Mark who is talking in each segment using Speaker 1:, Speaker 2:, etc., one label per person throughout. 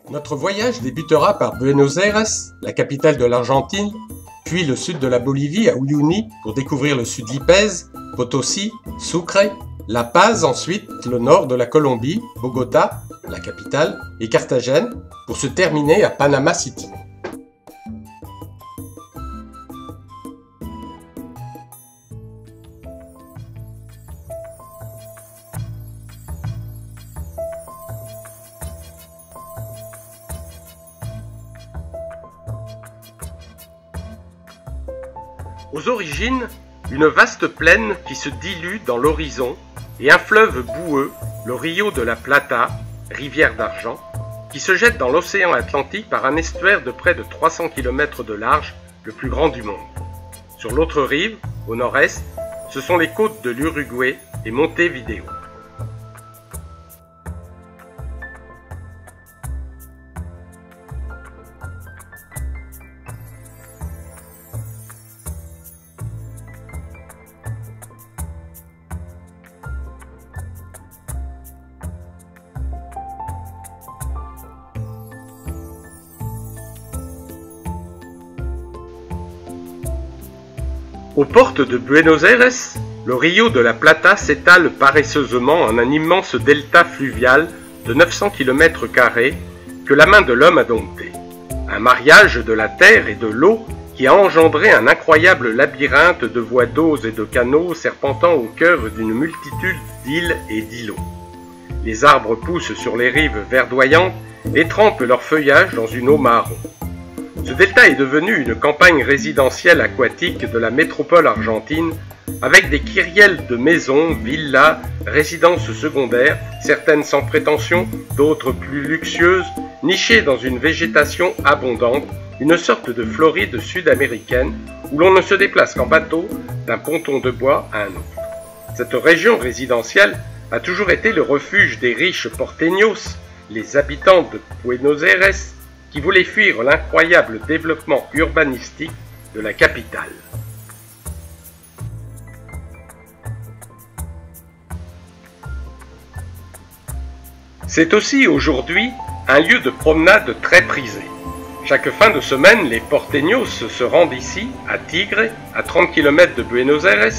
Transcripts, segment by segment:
Speaker 1: Notre voyage débutera par Buenos Aires, la capitale de l'Argentine, puis le sud de la Bolivie à Uyuni pour découvrir le sud Lipez, Potosí, Sucre, La Paz ensuite, le nord de la Colombie, Bogota, la capitale, et Carthagène pour se terminer à Panama City. Aux origines, une vaste plaine qui se dilue dans l'horizon et un fleuve boueux, le Rio de la Plata, rivière d'argent, qui se jette dans l'océan Atlantique par un estuaire de près de 300 km de large, le plus grand du monde. Sur l'autre rive, au nord-est, ce sont les côtes de l'Uruguay et Montevideo. Aux portes de Buenos Aires, le Rio de la Plata s'étale paresseusement en un immense delta fluvial de 900 km² que la main de l'homme a dompté. Un mariage de la terre et de l'eau qui a engendré un incroyable labyrinthe de voies d'eau et de canaux serpentant au cœur d'une multitude d'îles et d'îlots. Les arbres poussent sur les rives verdoyantes et trempent leur feuillage dans une eau marron. Ce delta est devenu une campagne résidentielle aquatique de la métropole argentine, avec des kyrielles de maisons, villas, résidences secondaires, certaines sans prétention, d'autres plus luxueuses, nichées dans une végétation abondante, une sorte de Floride sud-américaine, où l'on ne se déplace qu'en bateau d'un ponton de bois à un autre. Cette région résidentielle a toujours été le refuge des riches porteños, les habitants de Buenos Aires, qui voulaient fuir l'incroyable développement urbanistique de la capitale. C'est aussi aujourd'hui un lieu de promenade très prisé. Chaque fin de semaine, les porteños se rendent ici, à Tigre, à 30 km de Buenos Aires,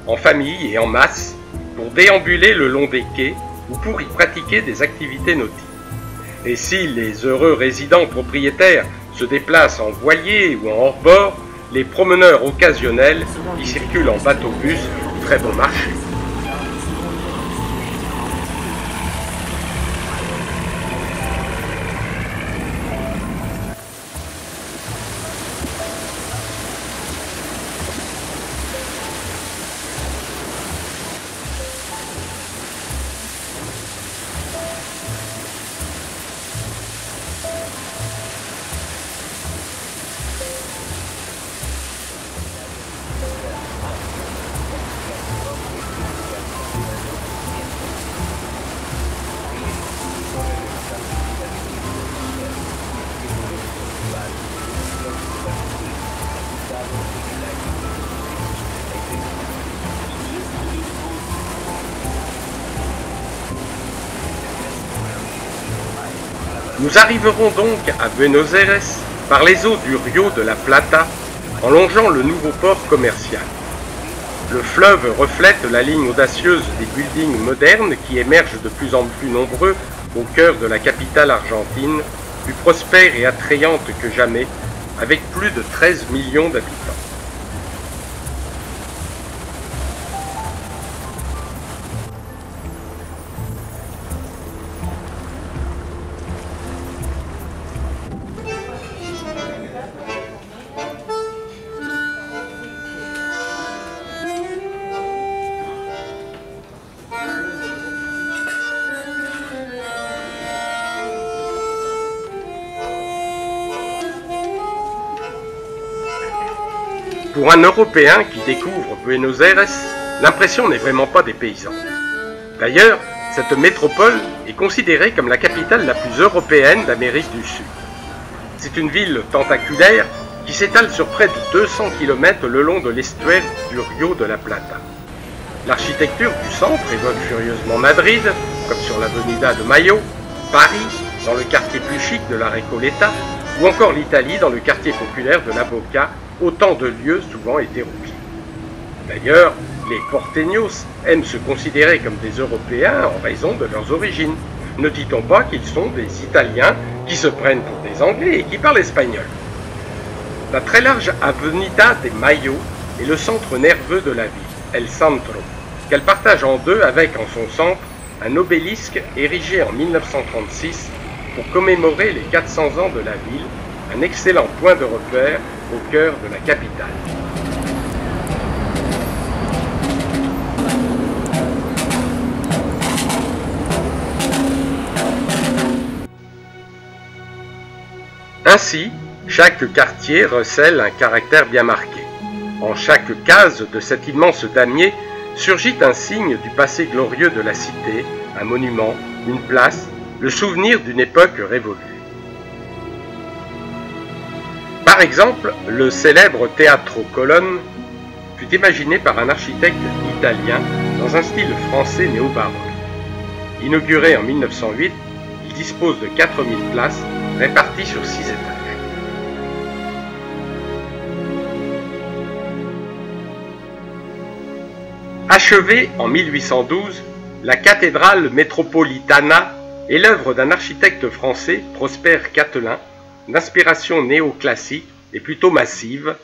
Speaker 1: en famille et en masse, pour déambuler le long des quais ou pour y pratiquer des activités nautiques. Et si les heureux résidents propriétaires se déplacent en voilier ou en hors-bord, les promeneurs occasionnels y circulent en bateau-bus, très bon marché. Nous arriverons donc à Buenos Aires par les eaux du Rio de la Plata en longeant le nouveau port commercial. Le fleuve reflète la ligne audacieuse des buildings modernes qui émergent de plus en plus nombreux au cœur de la capitale argentine, plus prospère et attrayante que jamais, avec plus de 13 millions d'habitants. Pour un Européen qui découvre Buenos Aires, l'impression n'est vraiment pas des paysans. D'ailleurs, cette métropole est considérée comme la capitale la plus européenne d'Amérique du Sud. C'est une ville tentaculaire qui s'étale sur près de 200 km le long de l'estuaire du Rio de la Plata. L'architecture du centre évoque furieusement Madrid, comme sur l'Avenida de Mayo, Paris, dans le quartier plus chic de la Recoleta, ou encore l'Italie dans le quartier populaire de la Boca, autant de lieux souvent hétéroclites. D'ailleurs, les porteños aiment se considérer comme des Européens en raison de leurs origines. Ne dit-on pas qu'ils sont des Italiens qui se prennent pour des Anglais et qui parlent espagnol? La très large Avenida de Mayo est le centre nerveux de la ville, El Centro, qu'elle partage en deux avec en son centre un obélisque érigé en 1936 pour commémorer les 400 ans de la ville, un excellent point de repère au cœur de la capitale. Ainsi, chaque quartier recèle un caractère bien marqué. En chaque case de cet immense damier surgit un signe du passé glorieux de la cité, un monument, une place, le souvenir d'une époque révolue. Par exemple, le célèbre Teatro Colonne fut imaginé par un architecte italien dans un style français néo-baroque. Inauguré en 1908, il dispose de 4000 places réparties sur 6 étages. Achevée en 1812, la cathédrale Metropolitana est l'œuvre d'un architecte français, Prosper Catelin, d'inspiration néoclassique et plutôt massive,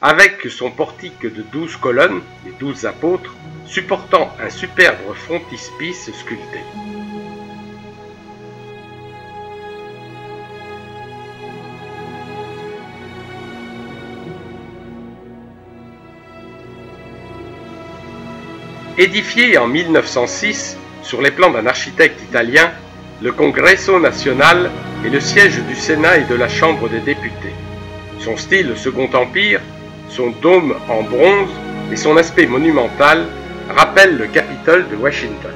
Speaker 1: avec son portique de 12 colonnes, les 12 apôtres, supportant un superbe frontispice sculpté. Édifié en 1906 sur les plans d'un architecte italien, le Congresso Nacional est le siège du Sénat et de la Chambre des députés. Son style Second Empire, son dôme en bronze et son aspect monumental rappellent le Capitole de Washington.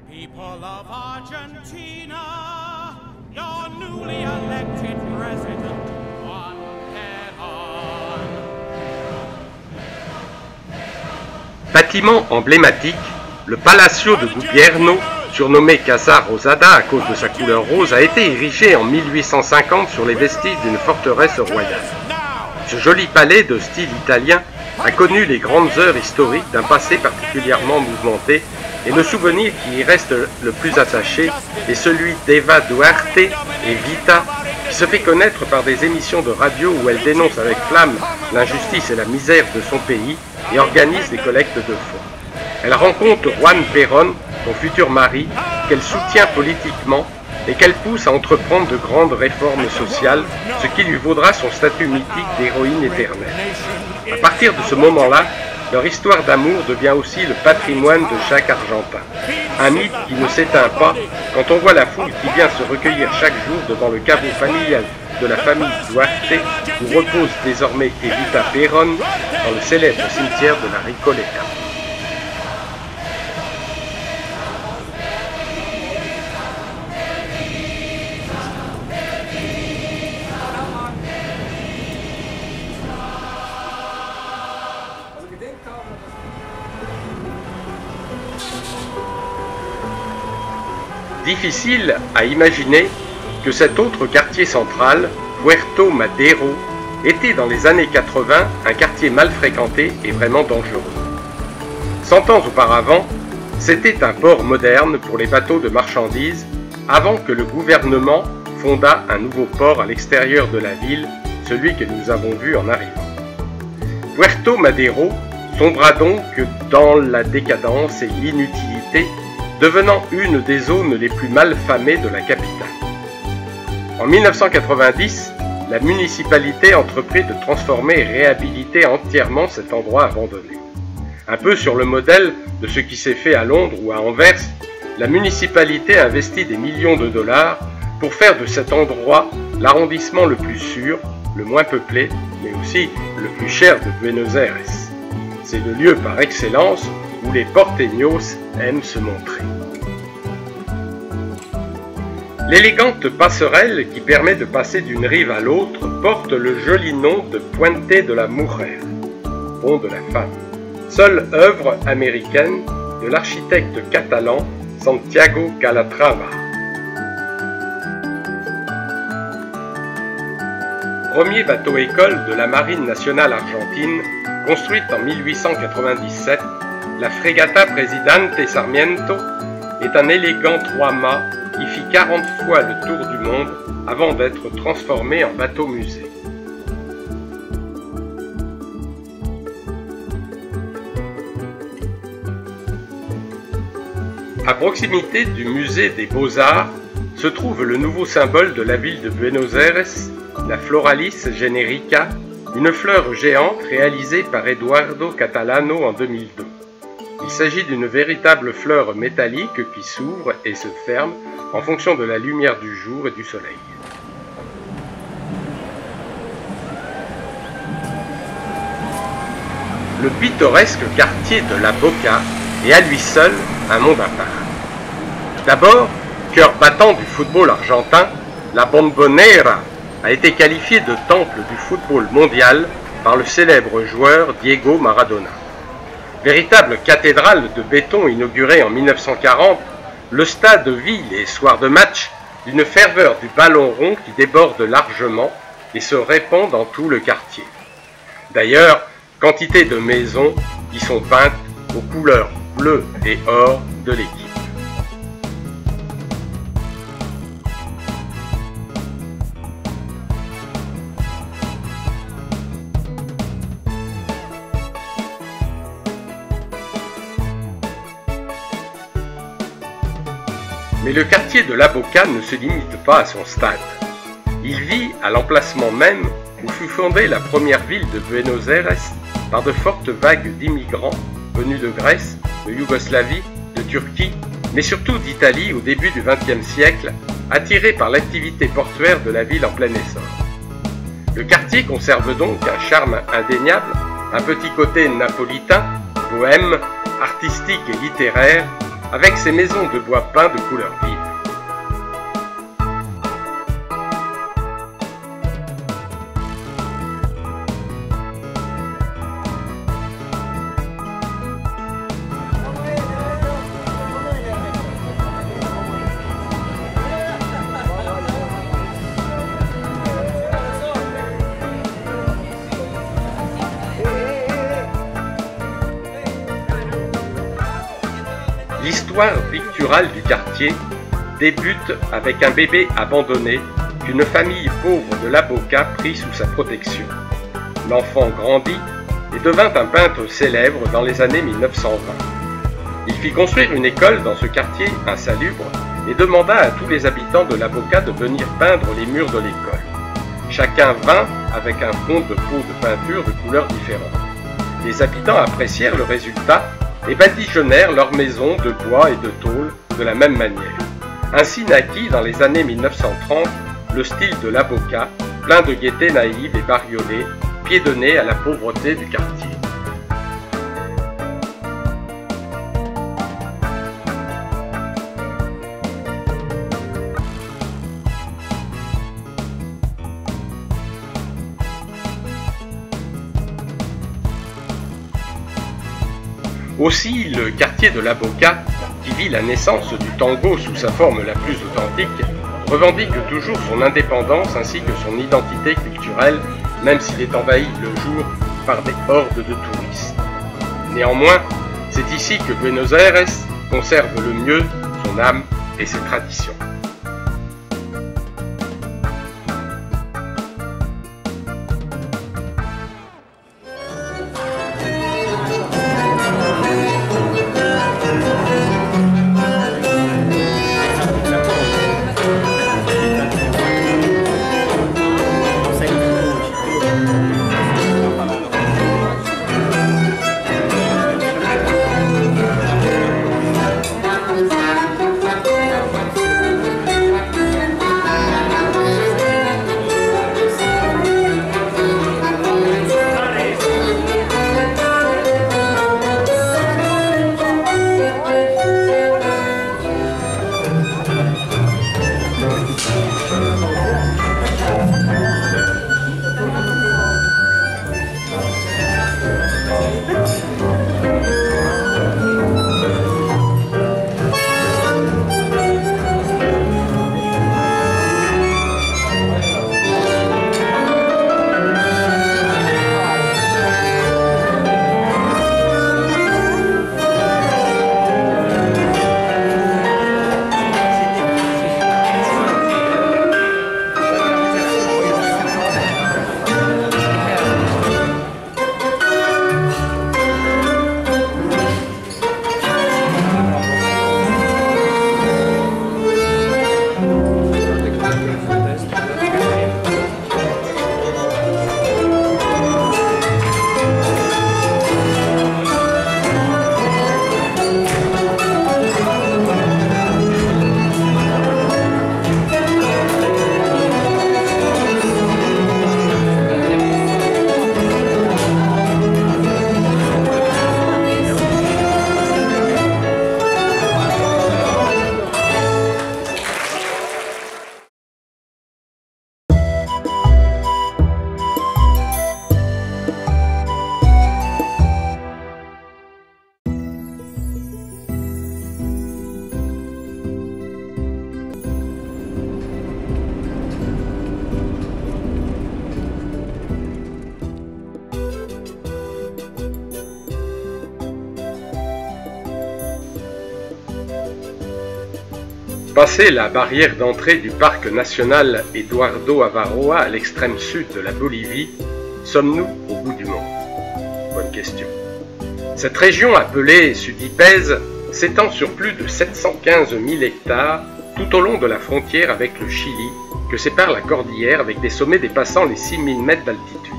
Speaker 2: People of Argentina, your newly elected president, Juan Perón.
Speaker 1: Bâtiment emblématique, le Palacio de Gobierno, surnommé Casa Rosada à cause de sa couleur rose, a été érigé en 1850 sur les vestiges d'une forteresse royale. Ce joli palais de style italien a connu les grandes heures historiques d'un passé particulièrement mouvementé, et le souvenir qui y reste le plus attaché est celui d'Eva Duarte et Vita, qui se fait connaître par des émissions de radio où elle dénonce avec flamme l'injustice et la misère de son pays et organise des collectes de fonds. Elle rencontre Juan Perón, son futur mari, qu'elle soutient politiquement et qu'elle pousse à entreprendre de grandes réformes sociales, ce qui lui vaudra son statut mythique d'héroïne éternelle. À partir de ce moment-là, leur histoire d'amour devient aussi le patrimoine de chaque Argentin. Un mythe qui ne s'éteint pas quand on voit la foule qui vient se recueillir chaque jour devant le caveau familial de la famille Duarte, où repose désormais Evita Perón, dans le célèbre cimetière de la Recoleta. Difficile à imaginer que cet autre quartier central, Puerto Madero, était dans les années 80 un quartier mal fréquenté et vraiment dangereux. 100 ans auparavant, c'était un port moderne pour les bateaux de marchandises avant que le gouvernement fondât un nouveau port à l'extérieur de la ville, celui que nous avons vu en arrivant. Puerto Madero sombra donc dans la décadence et l'inutilité, devenant une des zones les plus mal famées de la capitale. En 1990, la municipalité entreprit de transformer et réhabiliter entièrement cet endroit abandonné. Un peu sur le modèle de ce qui s'est fait à Londres ou à Anvers, la municipalité investit des millions de dollars pour faire de cet endroit l'arrondissement le plus sûr, le moins peuplé, mais aussi le plus cher de Buenos Aires. C'est le lieu par excellence où les porteños aiment se montrer. L'élégante passerelle qui permet de passer d'une rive à l'autre porte le joli nom de Puente de la Mujer, pont de la femme, seule œuvre américaine de l'architecte catalan Santiago Calatrava. Premier bateau-école de la Marine nationale argentine, construite en 1897, la Frégata Presidente Sarmiento est un élégant 3-mâts qui fit 40 fois le tour du monde avant d'être transformé en bateau-musée. À proximité du musée des Beaux-Arts se trouve le nouveau symbole de la ville de Buenos Aires, la Floralis generica, une fleur géante réalisée par Eduardo Catalano en 2002. Il s'agit d'une véritable fleur métallique qui s'ouvre et se ferme en fonction de la lumière du jour et du soleil. Le pittoresque quartier de La Boca est à lui seul un monde à part. D'abord, cœur battant du football argentin, la Bombonera a été qualifiée de temple du football mondial par le célèbre joueur Diego Maradona. Véritable cathédrale de béton inaugurée en 1940, le stade vit les soirs de match d'une ferveur du ballon rond qui déborde largement et se répand dans tout le quartier. D'ailleurs, quantité de maisons y sont peintes aux couleurs bleu et or de l'équipe. Mais le quartier de La Boca ne se limite pas à son stade. Il vit à l'emplacement même où fut fondée la première ville de Buenos Aires par de fortes vagues d'immigrants venus de Grèce, de Yougoslavie, de Turquie, mais surtout d'Italie au début du XXe siècle, attirés par l'activité portuaire de la ville en plein essor. Le quartier conserve donc un charme indéniable, un petit côté napolitain, bohème, artistique et littéraire, avec ses maisons de bois peint de couleurs vives. L'histoire picturale du quartier débute avec un bébé abandonné qu'une famille pauvre de La Boca prit sous sa protection. L'enfant grandit et devint un peintre célèbre dans les années 1920. Il fit construire une école dans ce quartier insalubre et demanda à tous les habitants de La Boca de venir peindre les murs de l'école. Chacun vint avec un fond de peau de peinture de couleurs différentes. Les habitants apprécièrent le résultat et badigeonnèrent leurs maisons de bois et de tôle de la même manière. Ainsi naquit dans les années 1930 le style de La Boca, plein de gaieté naïve et bariolée, pied de nez à la pauvreté du quartier. Aussi, le quartier de La Boca, qui vit la naissance du tango sous sa forme la plus authentique, revendique toujours son indépendance ainsi que son identité culturelle, même s'il est envahi le jour par des hordes de touristes. Néanmoins, c'est ici que Buenos Aires conserve le mieux son âme et ses traditions. Passé la barrière d'entrée du parc national Eduardo Avaroa à l'extrême sud de la Bolivie, sommes-nous au bout du monde? Bonne question. Cette région appelée Sudipèze s'étend sur plus de 715 000 hectares tout au long de la frontière avec le Chili que sépare la cordillère avec des sommets dépassant les 6000 mètres d'altitude.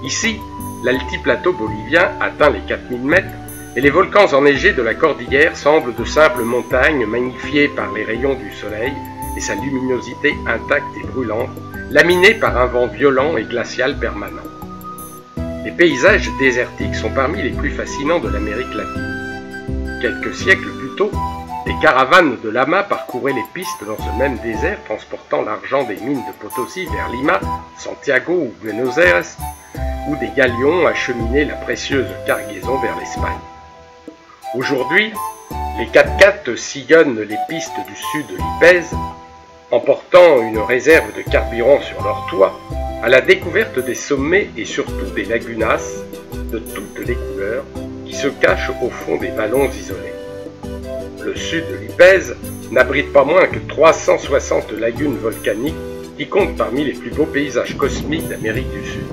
Speaker 1: Ici, l'altiplateau bolivien atteint les 4000 mètres et les volcans enneigés de la cordillère semblent de simples montagnes magnifiées par les rayons du soleil et sa luminosité intacte et brûlante, laminées par un vent violent et glacial permanent. Les paysages désertiques sont parmi les plus fascinants de l'Amérique latine. Quelques siècles plus tôt, des caravanes de lamas parcouraient les pistes dans ce même désert, transportant l'argent des mines de Potosi vers Lima, Santiago ou Buenos Aires, où des galions acheminaient la précieuse cargaison vers l'Espagne. Aujourd'hui, les 4x4 sillonnent les pistes du sud de l'Ipèze, emportant une réserve de carburant sur leur toit, à la découverte des sommets et surtout des lagunas de toutes les couleurs qui se cachent au fond des vallons isolés. Le sud de l'Ipèze n'abrite pas moins que 360 lagunes volcaniques qui comptent parmi les plus beaux paysages cosmiques d'Amérique du Sud.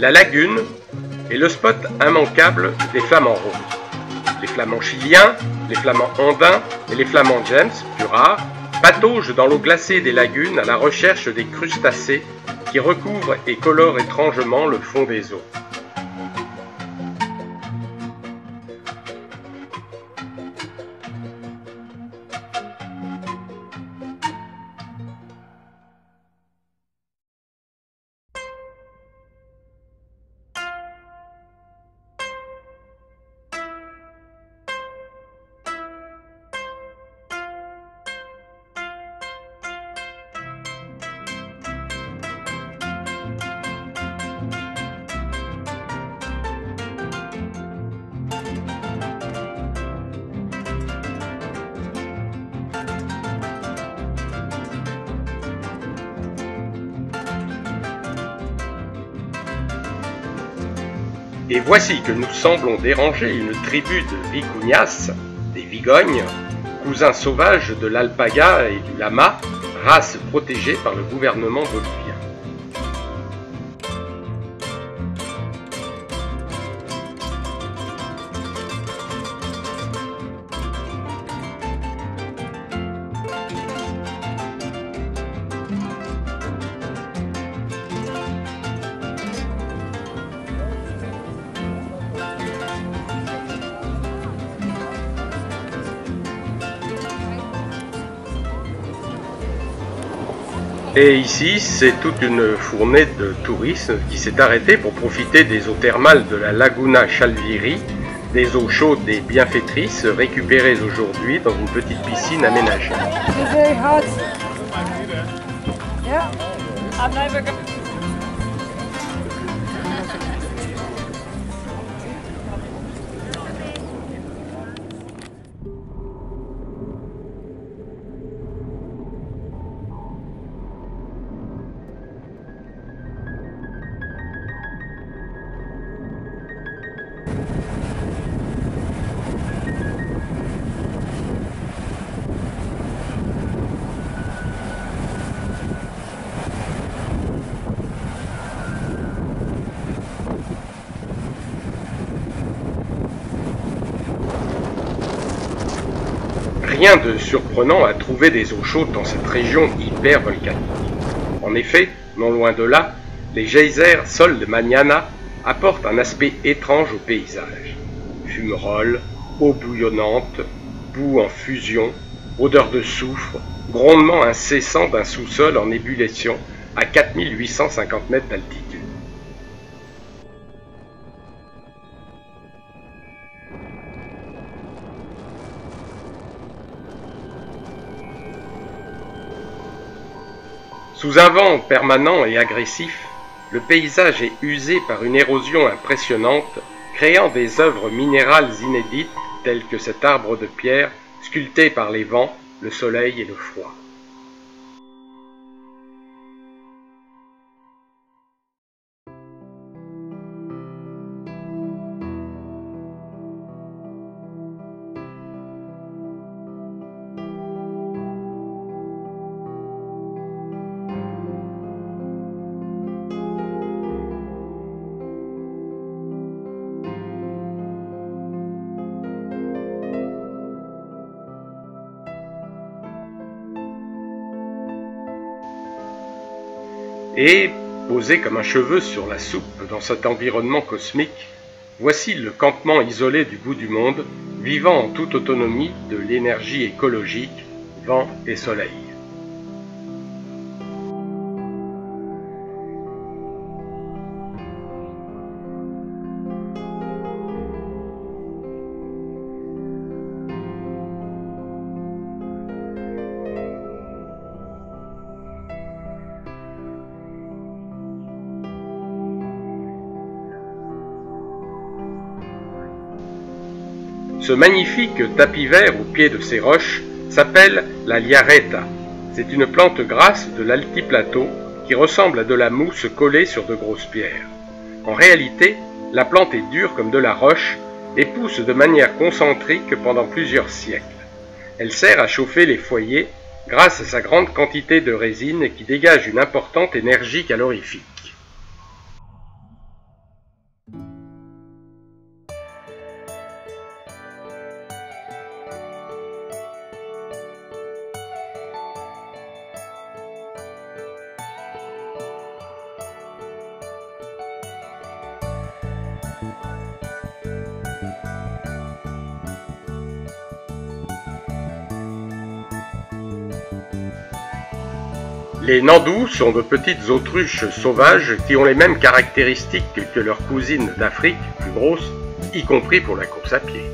Speaker 1: La lagune est le spot immanquable des flamants roses. Les flamants chiliens, les flamants andins et les flamants James, plus rares, pataugent dans l'eau glacée des lagunes à la recherche des crustacés qui recouvrent et colorent étrangement le fond des eaux. Et voici que nous semblons déranger une tribu de vicunias, des vigognes, cousins sauvages de l'alpaga et du lama, race protégée par le gouvernement bolivien. Et ici, c'est toute une fournée de touristes qui s'est arrêtée pour profiter des eaux thermales de la Laguna Chalviri, des eaux chaudes des bienfaitrices récupérées aujourd'hui dans une petite piscine aménagée. Rien de surprenant à trouver des eaux chaudes dans cette région hyper volcanique. En effet, non loin de là, les geysers Sol de Mañana apportent un aspect étrange au paysage. Fumerolles, eau bouillonnante, boue en fusion, odeur de soufre, grondement incessant d'un sous-sol en ébullition à 4850 mètres d'altitude. Sous un vent permanent et agressif, le paysage est usé par une érosion impressionnante, créant des œuvres minérales inédites telles que cet arbre de pierre sculpté par les vents, le soleil et le froid. Et, posé comme un cheveu sur la soupe dans cet environnement cosmique, voici le campement isolé du bout du monde, vivant en toute autonomie de l'énergie écologique, vent et soleil. Ce magnifique tapis vert au pied de ces roches s'appelle la liareta. C'est une plante grasse de l'altiplateau qui ressemble à de la mousse collée sur de grosses pierres. En réalité, la plante est dure comme de la roche et pousse de manière concentrique pendant plusieurs siècles. Elle sert à chauffer les foyers grâce à sa grande quantité de résine qui dégage une importante énergie calorifique. Les nandous sont de petites autruches sauvages qui ont les mêmes caractéristiques que leurs cousines d'Afrique, plus grosses, y compris pour la course à pied.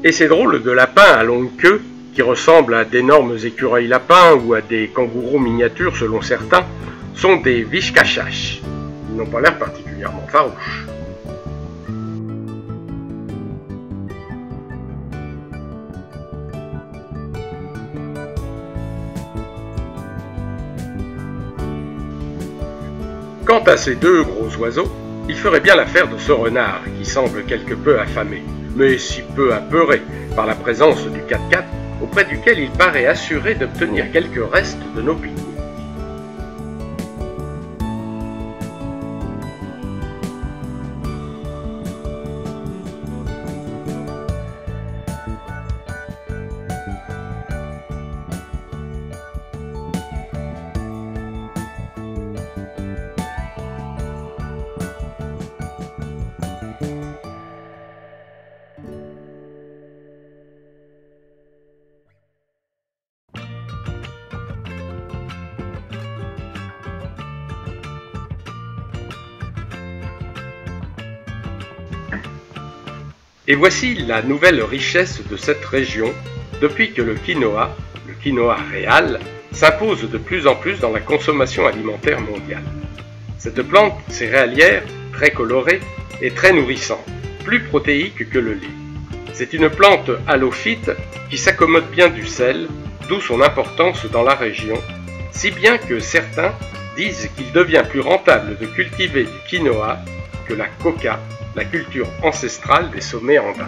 Speaker 1: Et ces drôles de lapins à longue queue, qui ressemblent à d'énormes écureuils lapins ou à des kangourous miniatures selon certains, sont des vishkachas. Ils n'ont pas l'air particulièrement farouches. Quant à ces deux gros oiseaux, ils feraient bien l'affaire de ce renard qui semble quelque peu affamé, mais si peu apeuré par la présence du 4x4 auprès duquel il paraît assuré d'obtenir quelques restes de nos pique-niques. Et voici la nouvelle richesse de cette région depuis que le quinoa réal, s'impose de plus en plus dans la consommation alimentaire mondiale. Cette plante céréalière, très colorée, est très nourrissante, plus protéique que le lait. C'est une plante halophyte qui s'accommode bien du sel, d'où son importance dans la région, si bien que certains disent qu'il devient plus rentable de cultiver du quinoa que la coca, la culture ancestrale des sommets andins.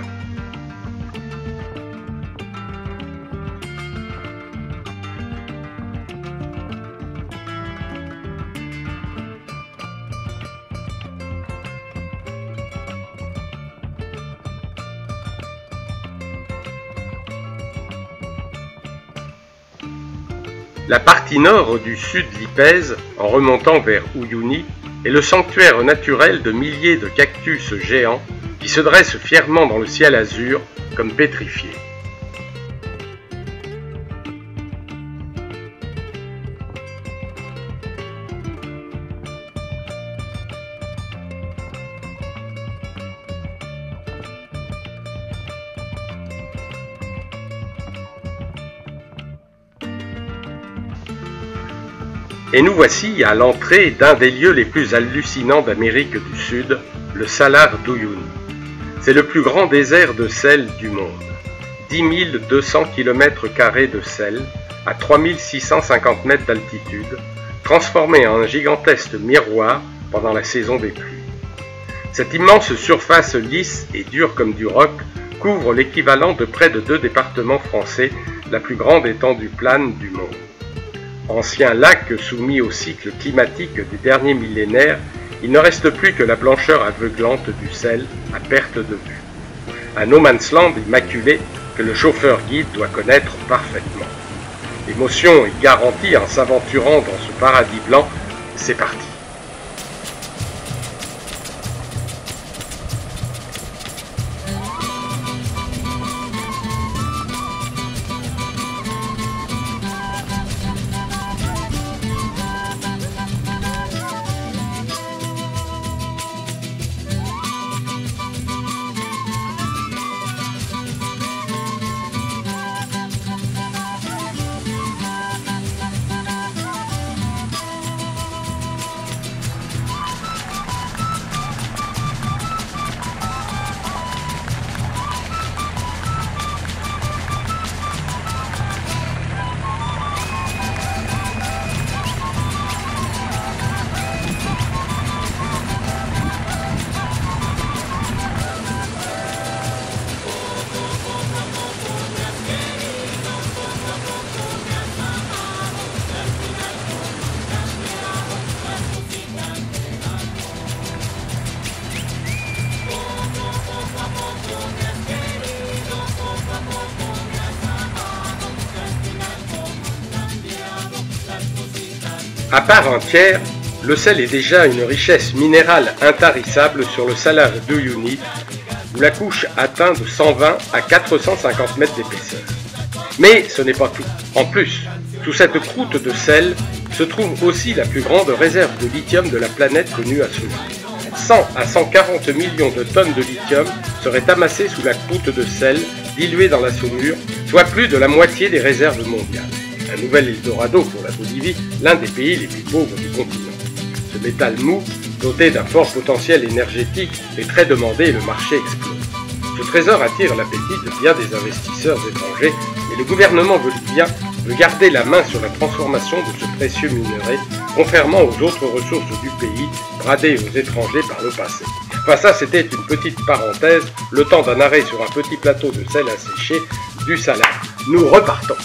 Speaker 1: La partie nord du sud Lipèze, en remontant vers Uyuni, est le sanctuaire naturel de milliers de cactus géants qui se dressent fièrement dans le ciel azur comme pétrifiés. Et nous voici à l'entrée d'un des lieux les plus hallucinants d'Amérique du Sud, le Salar d'Uyuni. C'est le plus grand désert de sel du monde. 10 200 km² de sel, à 3650 mètres d'altitude, transformé en un gigantesque miroir pendant la saison des pluies. Cette immense surface lisse et dure comme du roc couvre l'équivalent de près de 2 départements français, la plus grande étendue plane du monde. Ancien lac soumis au cycle climatique des derniers millénaires, il ne reste plus que la blancheur aveuglante du sel à perte de vue. Un no man's land immaculé que le chauffeur-guide doit connaître parfaitement. L'émotion est garantie en s'aventurant dans ce paradis blanc. C'est parti. À part entière, le sel est déjà une richesse minérale intarissable sur le Salar d'Uyuni, où la couche atteint de 120 à 450 mètres d'épaisseur. Mais ce n'est pas tout. En plus, sous cette croûte de sel se trouve aussi la plus grande réserve de lithium de la planète connue à ce jour. 100 à 140 millions de tonnes de lithium seraient amassées sous la croûte de sel diluée dans la saumure, soit plus de la moitié des réserves mondiales. Un nouvel Eldorado pour la Bolivie, l'un des pays les plus pauvres du continent. Ce métal mou, doté d'un fort potentiel énergétique, est très demandé et le marché explose. Ce trésor attire l'appétit de bien des investisseurs étrangers et le gouvernement bolivien veut garder la main sur la transformation de ce précieux minerai, contrairement aux autres ressources du pays, bradées aux étrangers par le passé. Enfin ça c'était une petite parenthèse, le temps d'un arrêt sur un petit plateau de sel asséché du Salar. Nous repartons.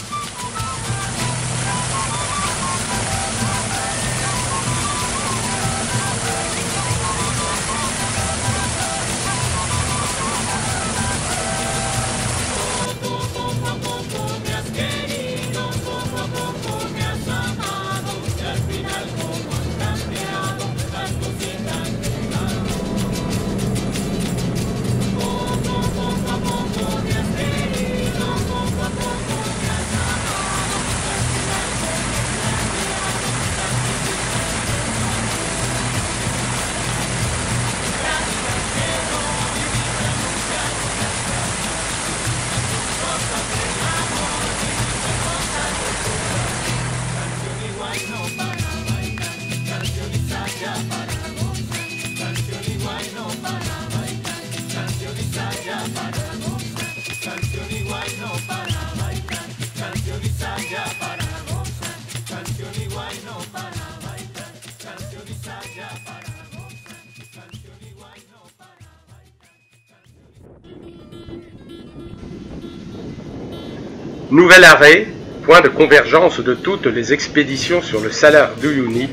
Speaker 1: Nouvel arrêt, point de convergence de toutes les expéditions sur le Salar d'Uyuni,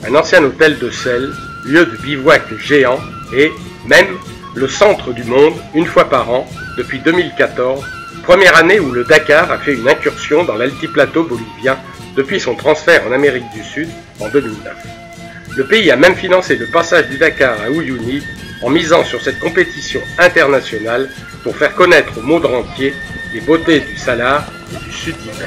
Speaker 1: un ancien hôtel de sel, lieu de bivouac géant et, même, le centre du monde, une fois par an, depuis 2014, première année où le Dakar a fait une incursion dans l'altiplateau bolivien depuis son transfert en Amérique du Sud en 2009. Le pays a même financé le passage du Dakar à Uyuni en misant sur cette compétition internationale pour faire connaître au monde entier les beautés du Salar et du Sud Tibet.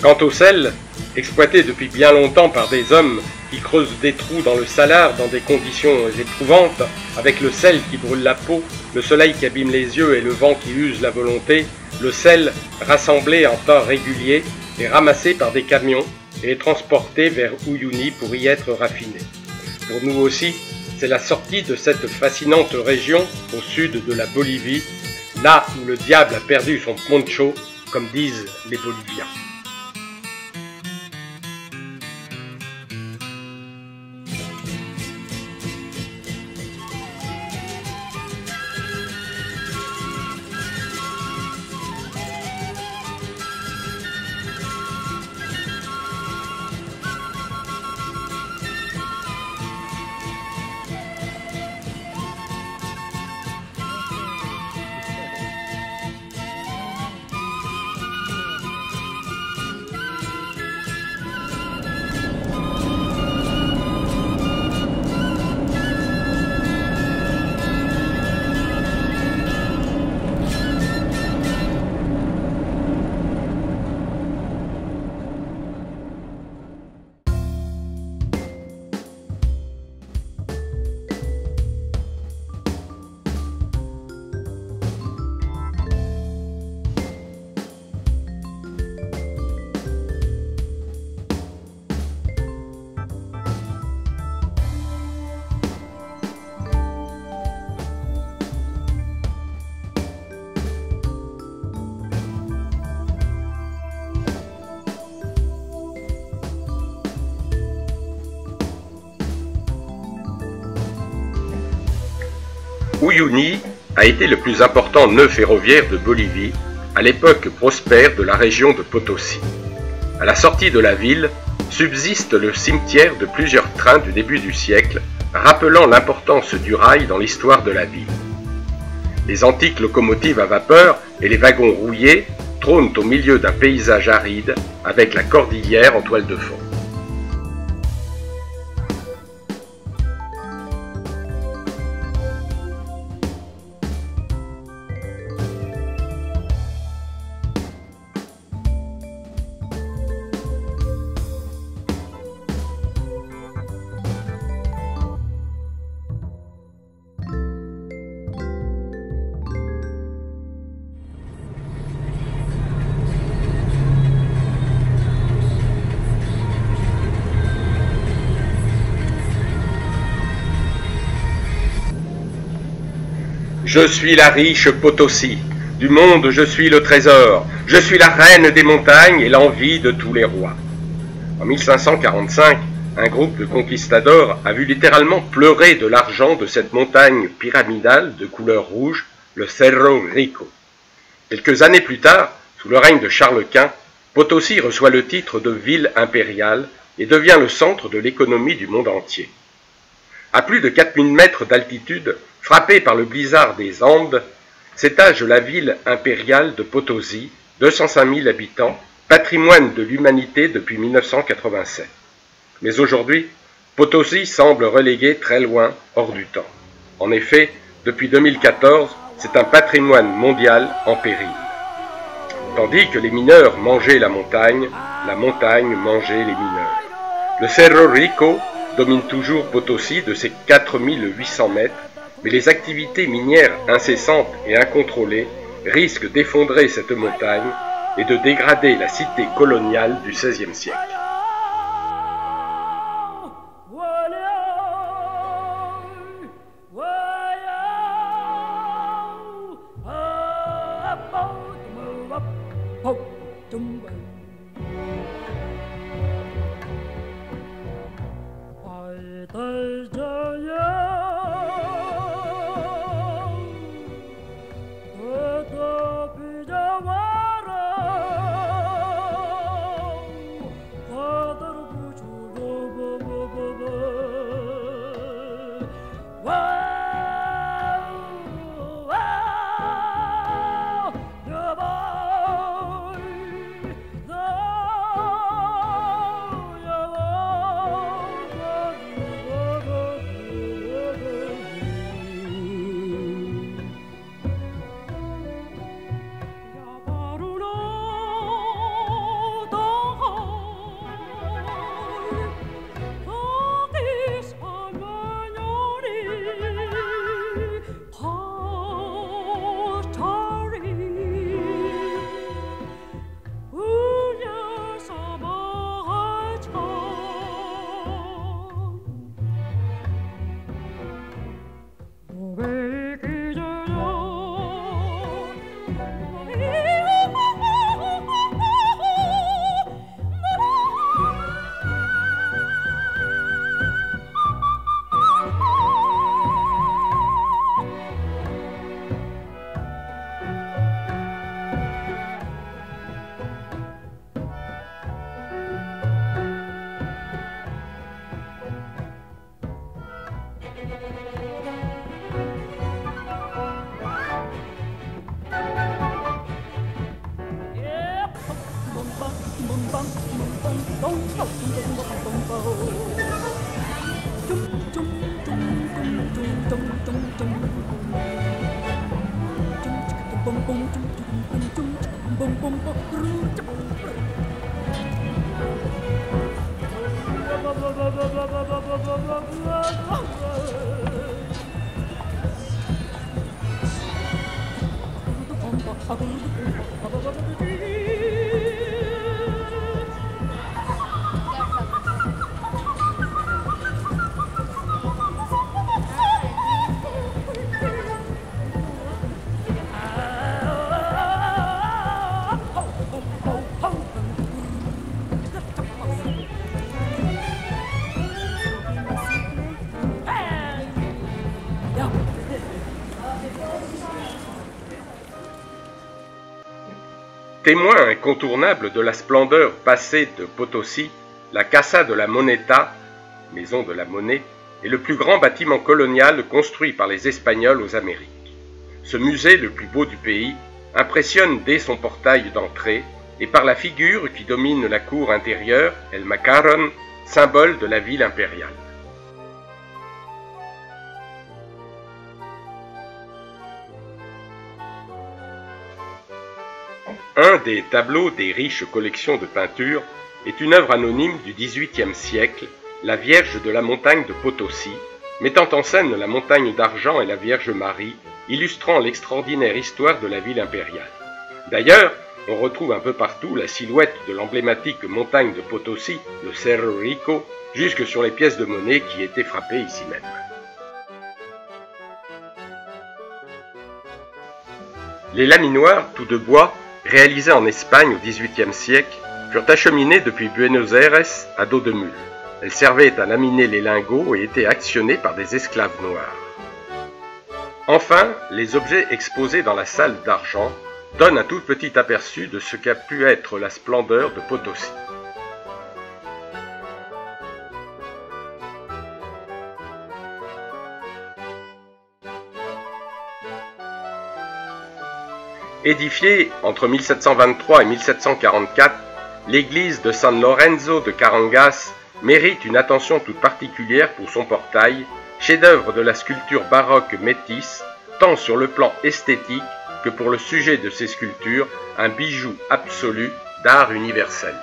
Speaker 1: Quant au sel, exploité depuis bien longtemps par des hommes qui creusent des trous dans le Salar dans des conditions éprouvantes, avec le sel qui brûle la peau, le soleil qui abîme les yeux et le vent qui use la volonté, le sel rassemblé en tas réguliers est ramassé par des camions et est transporté vers Uyuni pour y être raffiné. Pour nous aussi, c'est la sortie de cette fascinante région au sud de la Bolivie, là où le diable a perdu son poncho, comme disent les Boliviens. Uyuni a été le plus important nœud ferroviaire de Bolivie, à l'époque prospère de la région de Potosí. À la sortie de la ville, subsiste le cimetière de plusieurs trains du début du siècle, rappelant l'importance du rail dans l'histoire de la ville. Les antiques locomotives à vapeur et les wagons rouillés trônent au milieu d'un paysage aride avec la cordillère en toile de fond. Je suis la riche Potosí, du monde je suis le trésor, je suis la reine des montagnes et l'envie de tous les rois. En 1545, un groupe de conquistadors a vu littéralement pleurer de l'argent de cette montagne pyramidale de couleur rouge, le Cerro Rico. Quelques années plus tard, sous le règne de Charles Quint, Potosí reçoit le titre de ville impériale et devient le centre de l'économie du monde entier. À plus de 4000 mètres d'altitude, frappée par le blizzard des Andes, s'étage la ville impériale de Potosí, 205 000 habitants, patrimoine de l'humanité depuis 1987. Mais aujourd'hui, Potosí semble relégué très loin, hors du temps. En effet, depuis 2014, c'est un patrimoine mondial en péril. Tandis que les mineurs mangeaient la montagne mangeait les mineurs. Le Cerro Rico domine toujours Potosí de ses 4800 mètres, mais les activités minières incessantes et incontrôlées risquent d'effondrer cette montagne et de dégrader la cité coloniale du XVIe siècle. témoin incontournable de la splendeur passée de Potosi, la Casa de la Moneta, maison de la monnaie, est le plus grand bâtiment colonial construit par les Espagnols aux Amériques. Ce musée, le plus beau du pays, impressionne dès son portail d'entrée et par la figure qui domine la cour intérieure, El Macaron, symbole de la ville impériale. Un des tableaux des riches collections de peintures est une œuvre anonyme du XVIIIe siècle, la Vierge de la montagne de Potosi, mettant en scène la montagne d'argent et la Vierge Marie, illustrant l'extraordinaire histoire de la ville impériale. D'ailleurs, on retrouve un peu partout la silhouette de l'emblématique montagne de Potosi, le Cerro Rico, jusque sur les pièces de monnaie qui étaient frappées ici même. Les laminoirs, tout de bois, réalisés en Espagne au XVIIIe siècle, furent acheminés depuis Buenos Aires à dos de mule. Elles servaient à laminer les lingots et étaient actionnées par des esclaves noirs. Enfin, les objets exposés dans la salle d'argent donnent un tout petit aperçu de ce qu'a pu être la splendeur de Potosi. Édifiée entre 1723 et 1744, l'église de San Lorenzo de Carangas mérite une attention toute particulière pour son portail, chef-d'œuvre de la sculpture baroque métisse, tant sur le plan esthétique que pour le sujet de ses sculptures, un bijou absolu d'art universel.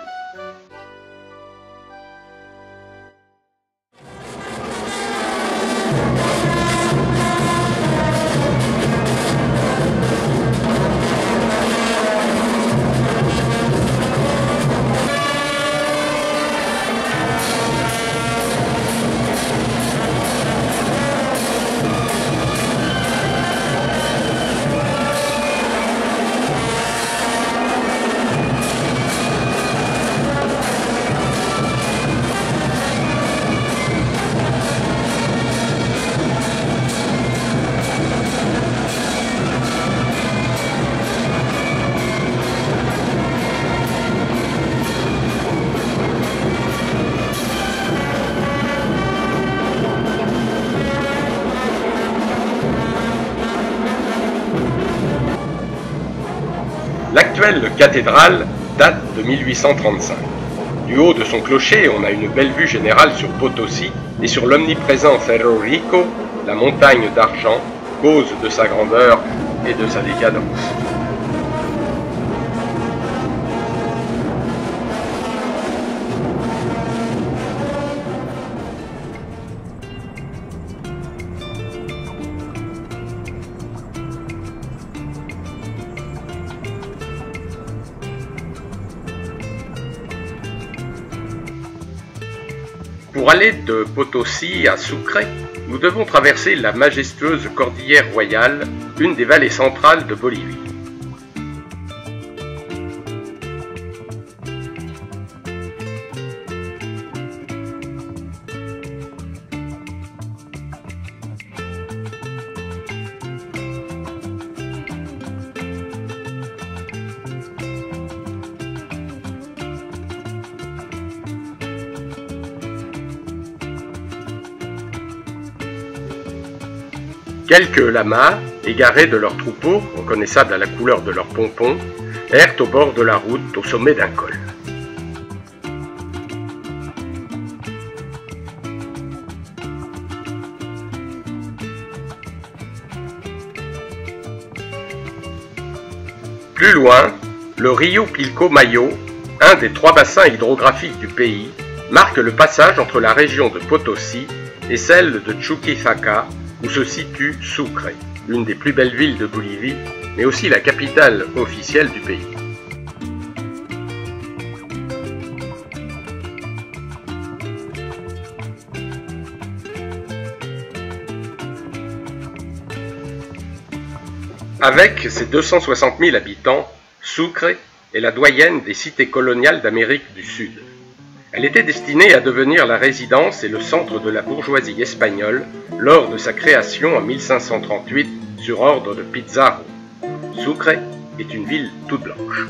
Speaker 1: L'actuelle cathédrale date de 1835. Du haut de son clocher, on a une belle vue générale sur Potosi et sur l'omniprésent Cerro Rico, la montagne d'argent, cause de sa grandeur et de sa décadence. Pour aller de Potosi à Sucre, nous devons traverser la majestueuse cordillère royale, une des vallées centrales de Bolivie. Quelques lamas, égarés de leurs troupeaux, reconnaissables à la couleur de leurs pompons, errent au bord de la route au sommet d'un col. Plus loin, le Rio Pilcomayo, un des 3 bassins hydrographiques du pays, marque le passage entre la région de Potosi et celle de Chuquisaca, où se situe Sucre, l'une des plus belles villes de Bolivie, mais aussi la capitale officielle du pays. Avec ses 260 000 habitants, Sucre est la doyenne des cités coloniales d'Amérique du Sud. Elle était destinée à devenir la résidence et le centre de la bourgeoisie espagnole lors de sa création en 1538 sur ordre de Pizarro. Sucre est une ville toute blanche.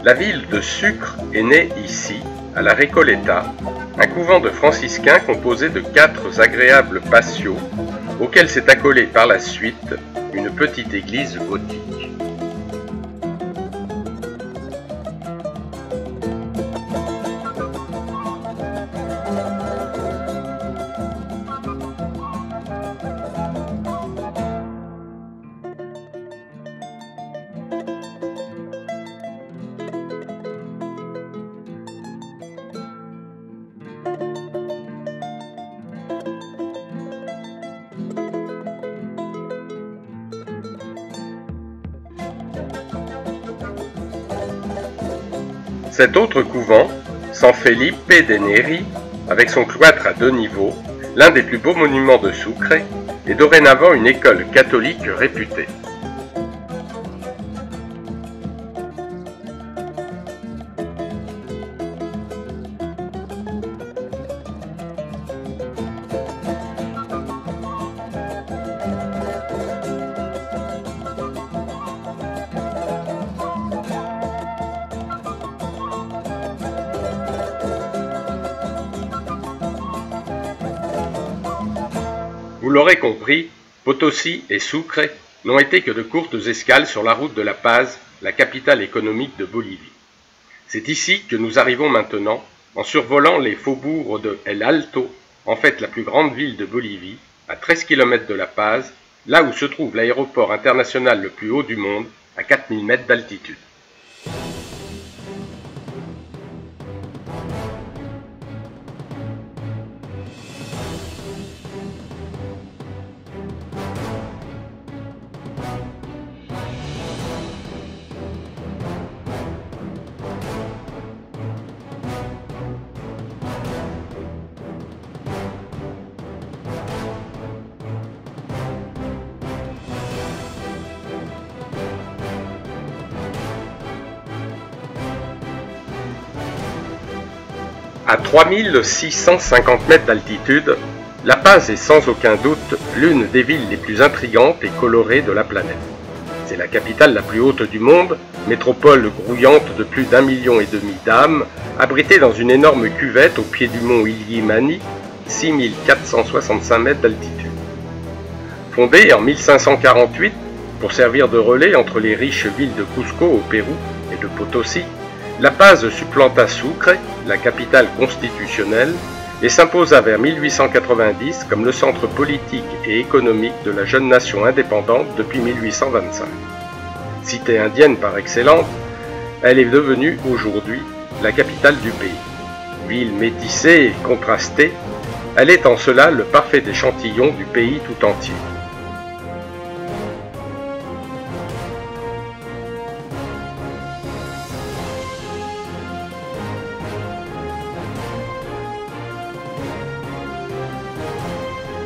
Speaker 1: La ville de Sucre est née ici, à la Recoleta, un couvent de franciscains composé de 4 agréables patios, auxquels s'est accolée par la suite une petite église gothique. Cet autre couvent, San Felipe de Neri, avec son cloître à 2 niveaux, l'un des plus beaux monuments de Sucre, est dorénavant une école catholique réputée. Vous l'aurez compris, Potosí et Sucre n'ont été que de courtes escales sur la route de La Paz, la capitale économique de Bolivie. C'est ici que nous arrivons maintenant, en survolant les faubourgs de El Alto, en fait la plus grande ville de Bolivie, à 13 km de La Paz, là où se trouve l'aéroport international le plus haut du monde, à 4000 mètres d'altitude. À 3650 mètres d'altitude, La Paz est sans aucun doute l'une des villes les plus intrigantes et colorées de la planète. C'est la capitale la plus haute du monde, métropole grouillante de plus d'1,5 million d'âmes, abritée dans une énorme cuvette au pied du mont Illimani, 6465 mètres d'altitude. Fondée en 1548 pour servir de relais entre les riches villes de Cusco au Pérou et de Potosí, La Paz supplanta Sucre, la capitale constitutionnelle, et s'imposa vers 1890 comme le centre politique et économique de la jeune nation indépendante depuis 1825. Cité indienne par excellence, elle est devenue aujourd'hui la capitale du pays. Ville métissée et contrastée, elle est en cela le parfait échantillon du pays tout entier.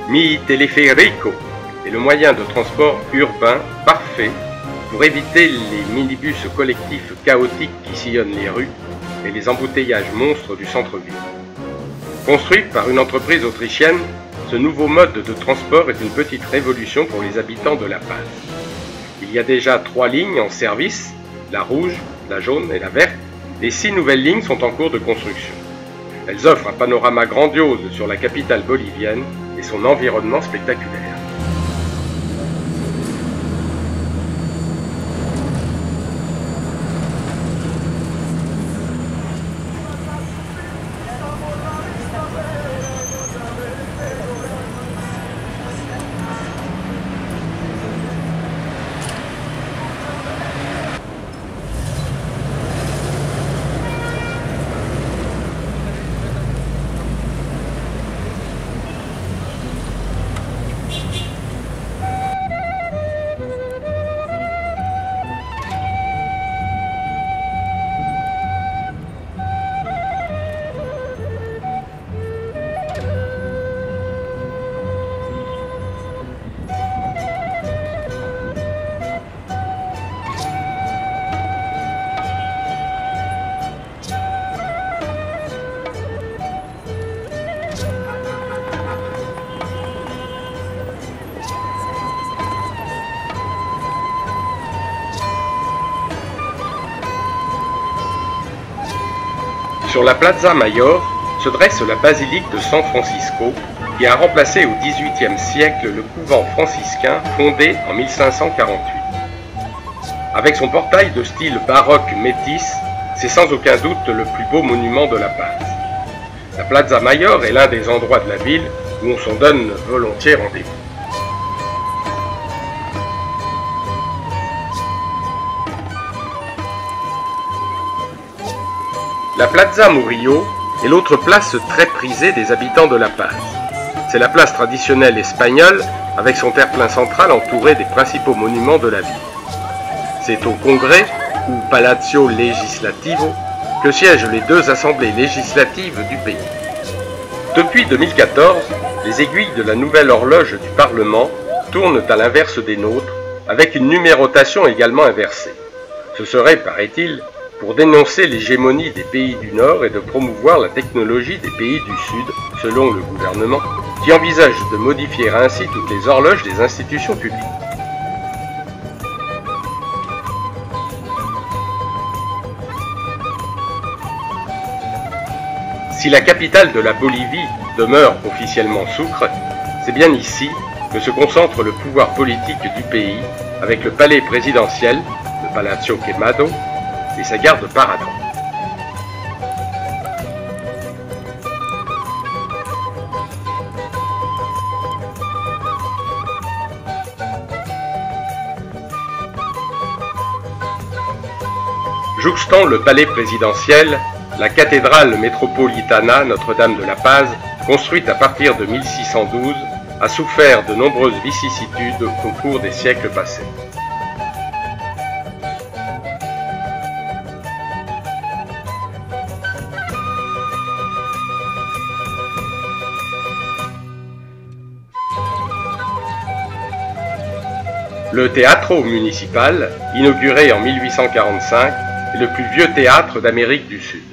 Speaker 1: Mi Teleférico est le moyen de transport urbain parfait pour éviter les minibus collectifs chaotiques qui sillonnent les rues et les embouteillages monstres du centre-ville. Construit par une entreprise autrichienne, ce nouveau mode de transport est une petite révolution pour les habitants de La Paz. Il y a déjà 3 lignes en service, la rouge, la jaune et la verte, et 6 nouvelles lignes sont en cours de construction. Elles offrent un panorama grandiose sur la capitale bolivienne et son environnement spectaculaire. Sur la Plaza Mayor se dresse la basilique de San Francisco, qui a remplacé au XVIIIe siècle le couvent franciscain fondé en 1548. Avec son portail de style baroque métis, c'est sans aucun doute le plus beau monument de La Paz. La Plaza Mayor est l'un des endroits de la ville où on s'en donne volontiers rendez-vous. La Plaza Murillo est l'autre place très prisée des habitants de La Paz. C'est la place traditionnelle espagnole avec son terre-plein central entouré des principaux monuments de la ville. C'est au Congrès, ou Palacio Legislativo, que siègent les deux assemblées législatives du pays. Depuis 2014, les aiguilles de la nouvelle horloge du Parlement tournent à l'inverse des nôtres, avec une numérotation également inversée. Ce serait, paraît-il, pour dénoncer l'hégémonie des pays du Nord et de promouvoir la technologie des pays du Sud, selon le gouvernement, qui envisage de modifier ainsi toutes les horloges des institutions publiques. Si la capitale de la Bolivie demeure officiellement Sucre, c'est bien ici que se concentre le pouvoir politique du pays, avec le palais présidentiel, le Palacio Quemado, et sa gare de Parador. Jouxtant le palais présidentiel, la cathédrale métropolitana Notre-Dame de la Paz, construite à partir de 1612, a souffert de nombreuses vicissitudes au cours des siècles passés. Le Teatro Municipal, inauguré en 1845, est le plus vieux théâtre d'Amérique du Sud.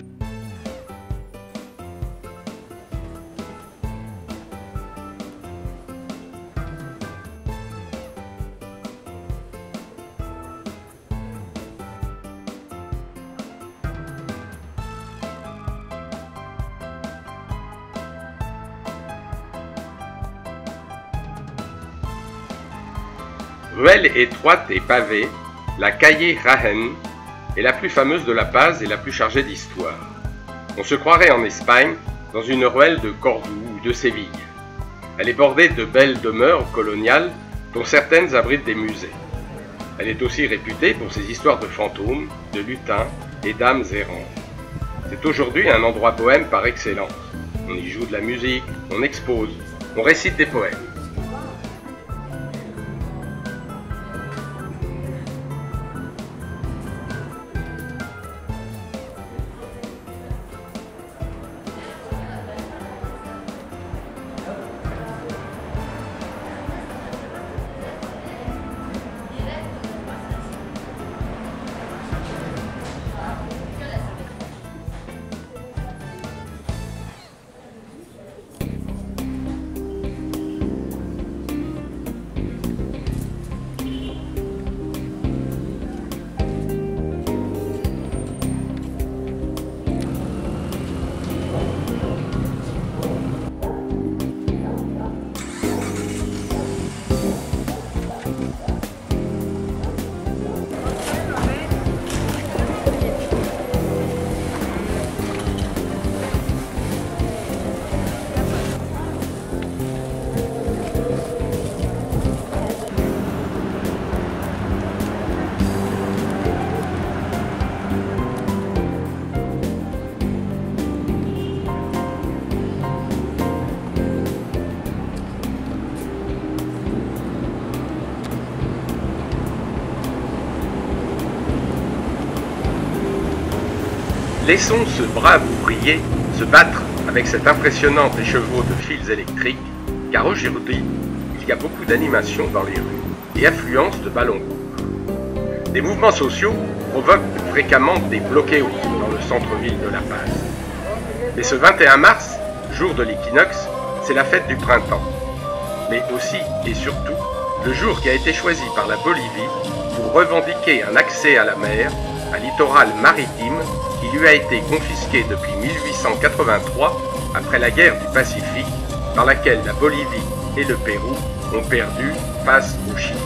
Speaker 1: Ruelle étroite et pavée, la Calle Rahen est la plus fameuse de La Paz et la plus chargée d'histoire. On se croirait en Espagne, dans une ruelle de Cordoue ou de Séville. Elle est bordée de belles demeures coloniales, dont certaines abritent des musées. Elle est aussi réputée pour ses histoires de fantômes, de lutins et d'âmes errantes. C'est aujourd'hui un endroit bohème par excellence. On y joue de la musique, on expose, on récite des poèmes. Laissons ce brave ouvrier se battre avec cet impressionnant écheveau de fils électriques, car aujourd'hui, il y a beaucoup d'animation dans les rues et affluence de ballons rouges. Des mouvements sociaux provoquent fréquemment des bloqueos dans le centre-ville de La Paz. Mais ce 21 mars, jour de l'équinoxe, c'est la fête du printemps. Mais aussi et surtout, le jour qui a été choisi par la Bolivie pour revendiquer un accès à la mer, un littoral maritime qui lui a été confisqué depuis 1883, après la guerre du Pacifique, par laquelle la Bolivie et le Pérou ont perdu face au Chili.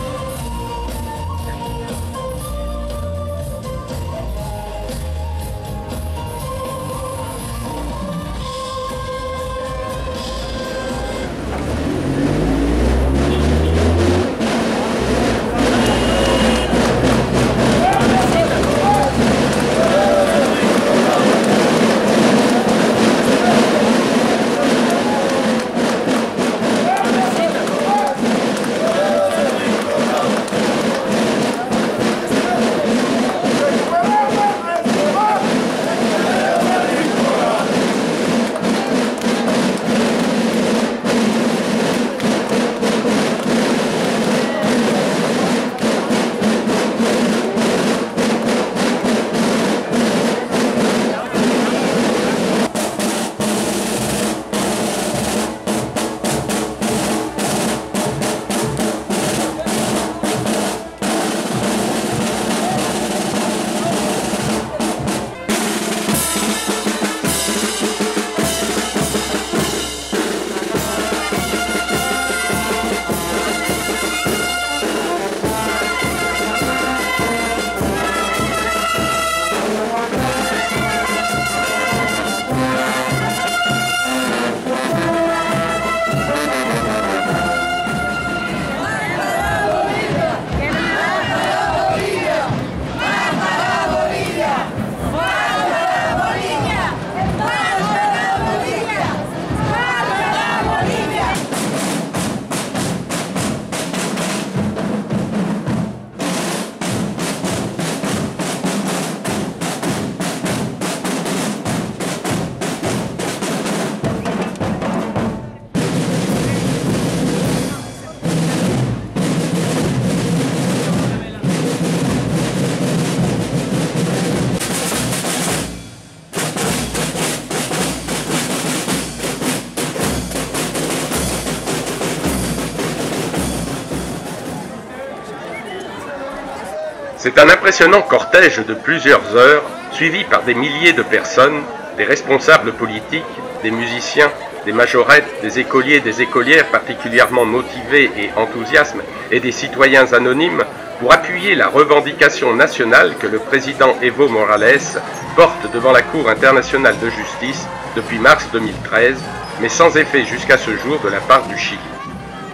Speaker 1: C'est un impressionnant cortège de plusieurs heures, suivi par des milliers de personnes, des responsables politiques, des musiciens, des majorettes, des écoliers et des écolières particulièrement motivés et enthousiastes, et des citoyens anonymes, pour appuyer la revendication nationale que le président Evo Morales porte devant la Cour internationale de justice depuis mars 2013, mais sans effet jusqu'à ce jour de la part du Chili.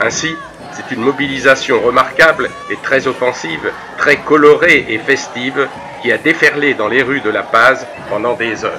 Speaker 1: Ainsi, c'est une mobilisation remarquable et très offensive, très colorée et festive, qui a déferlé dans les rues de La Paz pendant des heures.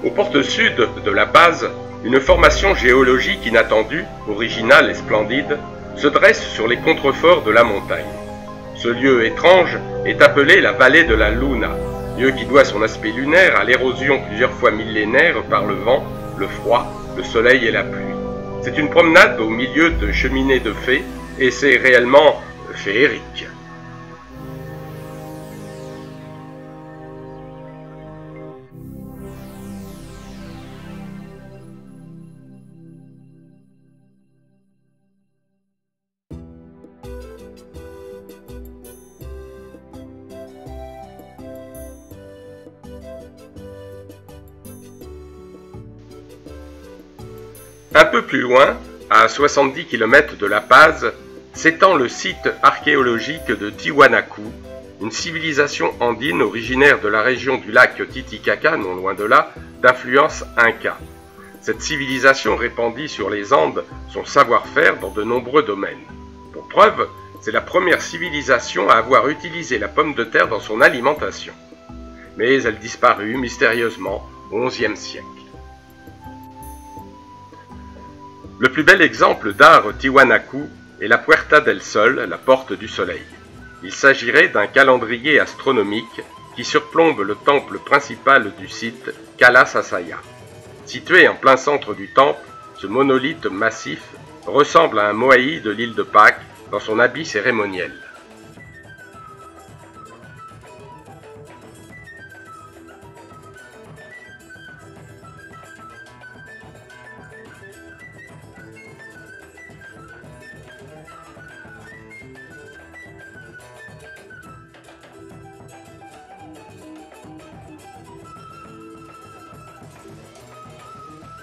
Speaker 1: Aux portes sud de La Paz, une formation géologique inattendue, originale et splendide, se dresse sur les contreforts de la montagne. Ce lieu étrange est appelé la vallée de la Luna, lieu qui doit son aspect lunaire à l'érosion plusieurs fois millénaire par le vent, le froid, le soleil et la pluie. C'est une promenade au milieu de cheminées de fées, et c'est réellement féerique. Un peu plus loin, à 70 km de La Paz, s'étend le site archéologique de Tiwanaku, une civilisation andine originaire de la région du lac Titicaca, non loin de là, d'influence inca. Cette civilisation répandit sur les Andes son savoir-faire dans de nombreux domaines. Pour preuve, c'est la première civilisation à avoir utilisé la pomme de terre dans son alimentation. Mais elle disparut mystérieusement au XIe siècle. Le plus bel exemple d'art Tiwanaku est la Puerta del Sol, la porte du soleil. Il s'agirait d'un calendrier astronomique qui surplombe le temple principal du site, Kalasasaya. Situé en plein centre du temple, ce monolithe massif ressemble à un moai de l'île de Pâques dans son habit cérémoniel.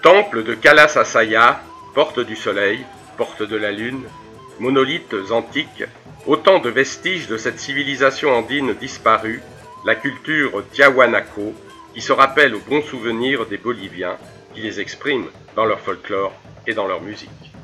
Speaker 1: Temple de Kalasasaya, porte du soleil, porte de la lune, monolithes antiques, autant de vestiges de cette civilisation andine disparue, la culture Tiahuanaco, qui se rappelle aux bons souvenirs des Boliviens, qui les expriment dans leur folklore et dans leur musique.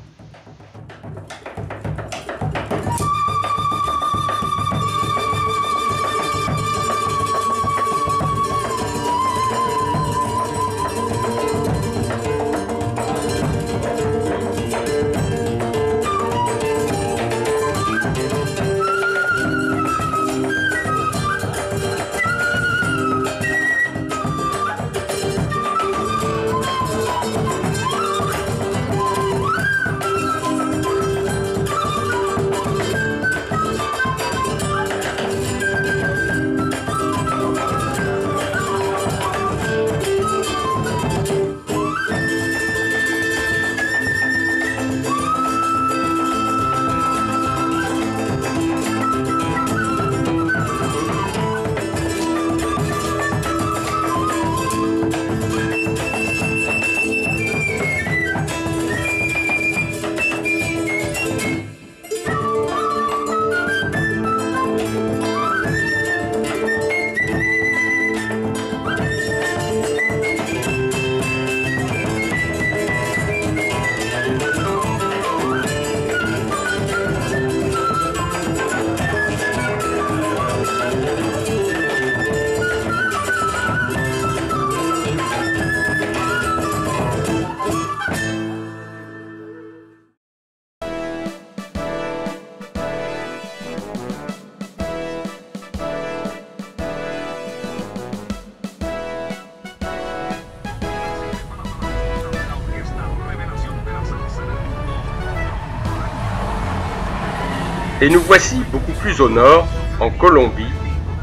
Speaker 1: Et nous voici beaucoup plus au nord, en Colombie,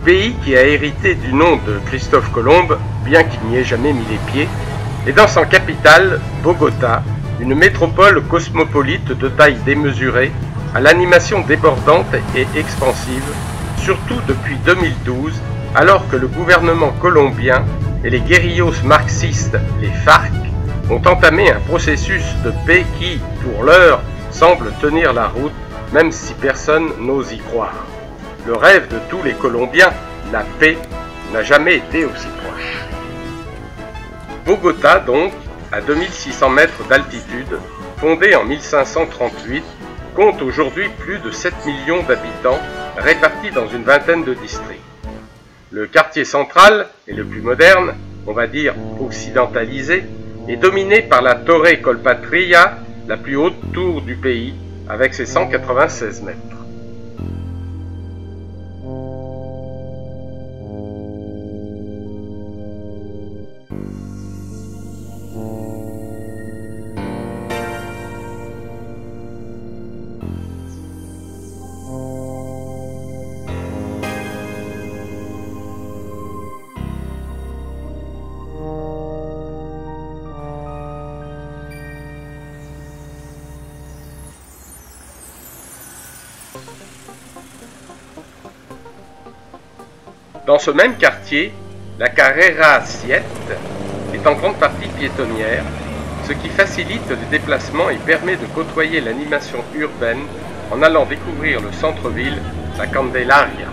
Speaker 1: pays qui a hérité du nom de Christophe Colomb, bien qu'il n'y ait jamais mis les pieds, et dans sa capitale, Bogota, une métropole cosmopolite de taille démesurée, à l'animation débordante et expansive, surtout depuis 2012, alors que le gouvernement colombien et les guérillos marxistes, les FARC, ont entamé un processus de paix qui, pour l'heure, semble tenir la route, même si personne n'ose y croire. Le rêve de tous les Colombiens, la paix, n'a jamais été aussi proche. Bogota, donc, à 2600 mètres d'altitude, fondée en 1538, compte aujourd'hui plus de 7 millions d'habitants répartis dans une vingtaine de districts. Le quartier central, et le plus moderne, on va dire occidentalisé, est dominé par la Torre Colpatria, la plus haute tour du pays, avec ses 196 mètres. Dans ce même quartier, la Carrera 7 est en grande partie piétonnière, ce qui facilite le déplacement et permet de côtoyer l'animation urbaine en allant découvrir le centre-ville, la Candelaria.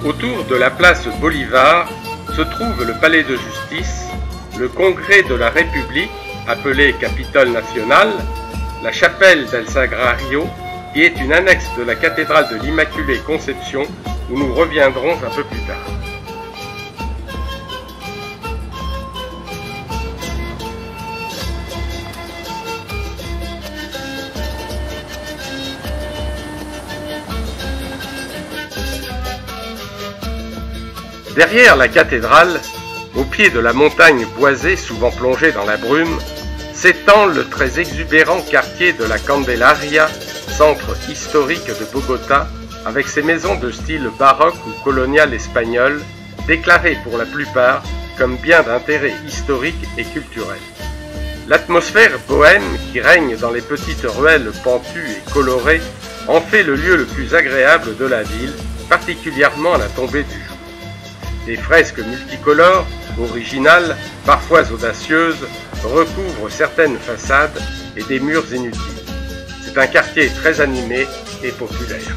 Speaker 1: Autour de la place Bolivar se trouve le palais de justice, le congrès de la République, appelé Capitole national, la chapelle del Sagrario, qui est une annexe de la cathédrale de l'Immaculée Conception, où nous reviendrons un peu plus tard. Derrière la cathédrale, au pied de la montagne boisée souvent plongée dans la brume, s'étend le très exubérant quartier de la Candelaria, centre historique de Bogota, avec ses maisons de style baroque ou colonial espagnol, déclarées pour la plupart comme biens d'intérêt historique et culturel. L'atmosphère bohème qui règne dans les petites ruelles pentues et colorées en fait le lieu le plus agréable de la ville, particulièrement à la tombée du jour. Des fresques multicolores, originales, parfois audacieuses, recouvrent certaines façades et des murs inutiles. C'est un quartier très animé et populaire.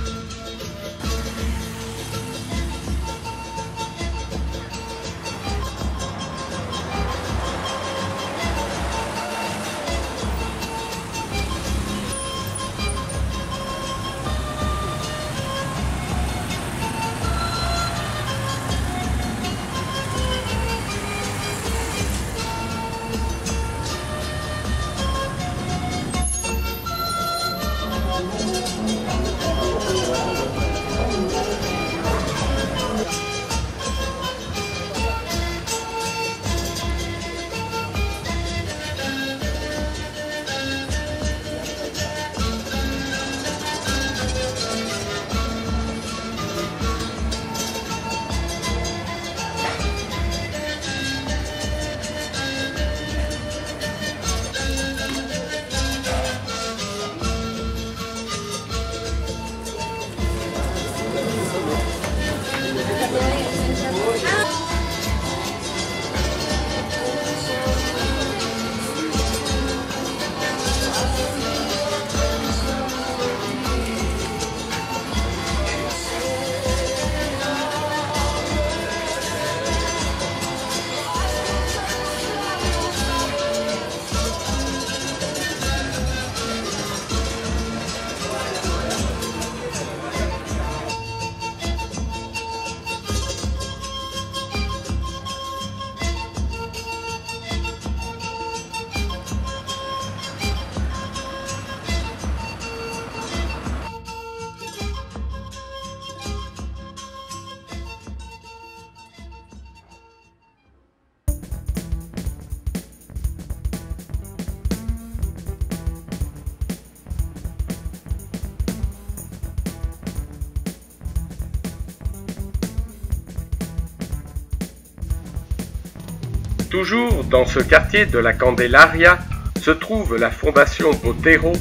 Speaker 1: Toujours dans ce quartier de la Candelaria se trouve la Fondation Botero,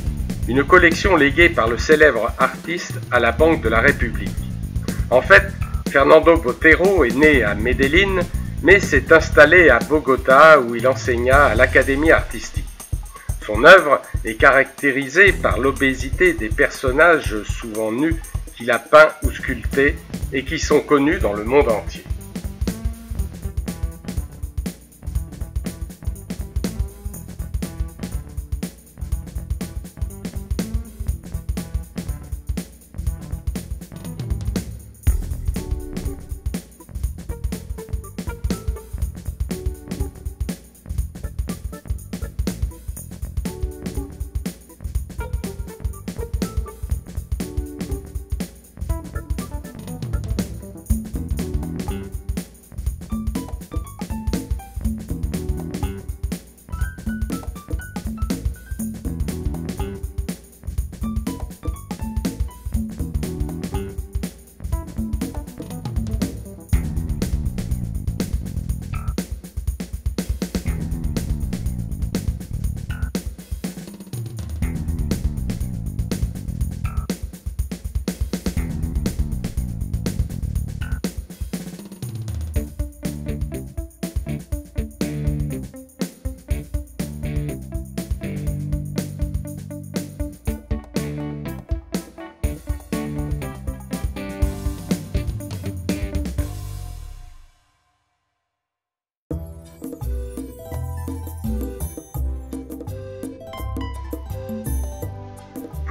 Speaker 1: une collection léguée par le célèbre artiste à la Banque de la République. En fait, Fernando Botero est né à Medellín, mais s'est installé à Bogota où il enseigna à l'Académie artistique. Son œuvre est caractérisée par l'obésité des personnages souvent nus qu'il a peints ou sculptés et qui sont connus dans le monde entier.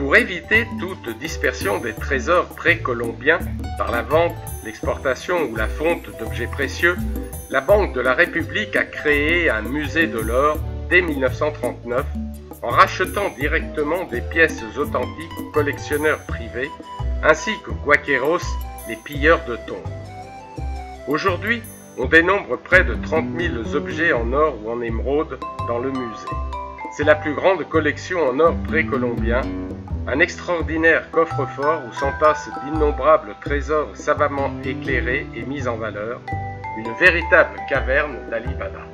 Speaker 1: Pour éviter toute dispersion des trésors précolombiens par la vente, l'exportation ou la fonte d'objets précieux, la Banque de la République a créé un musée de l'or dès 1939 en rachetant directement des pièces authentiques aux collectionneurs privés ainsi qu'aux guaqueros, les pilleurs de tombes. Aujourd'hui, on dénombre près de 30 000 objets en or ou en émeraude dans le musée. C'est la plus grande collection en or précolombien, un extraordinaire coffre-fort où s'entassent d'innombrables trésors savamment éclairés et mis en valeur, une véritable caverne d'Ali Baba.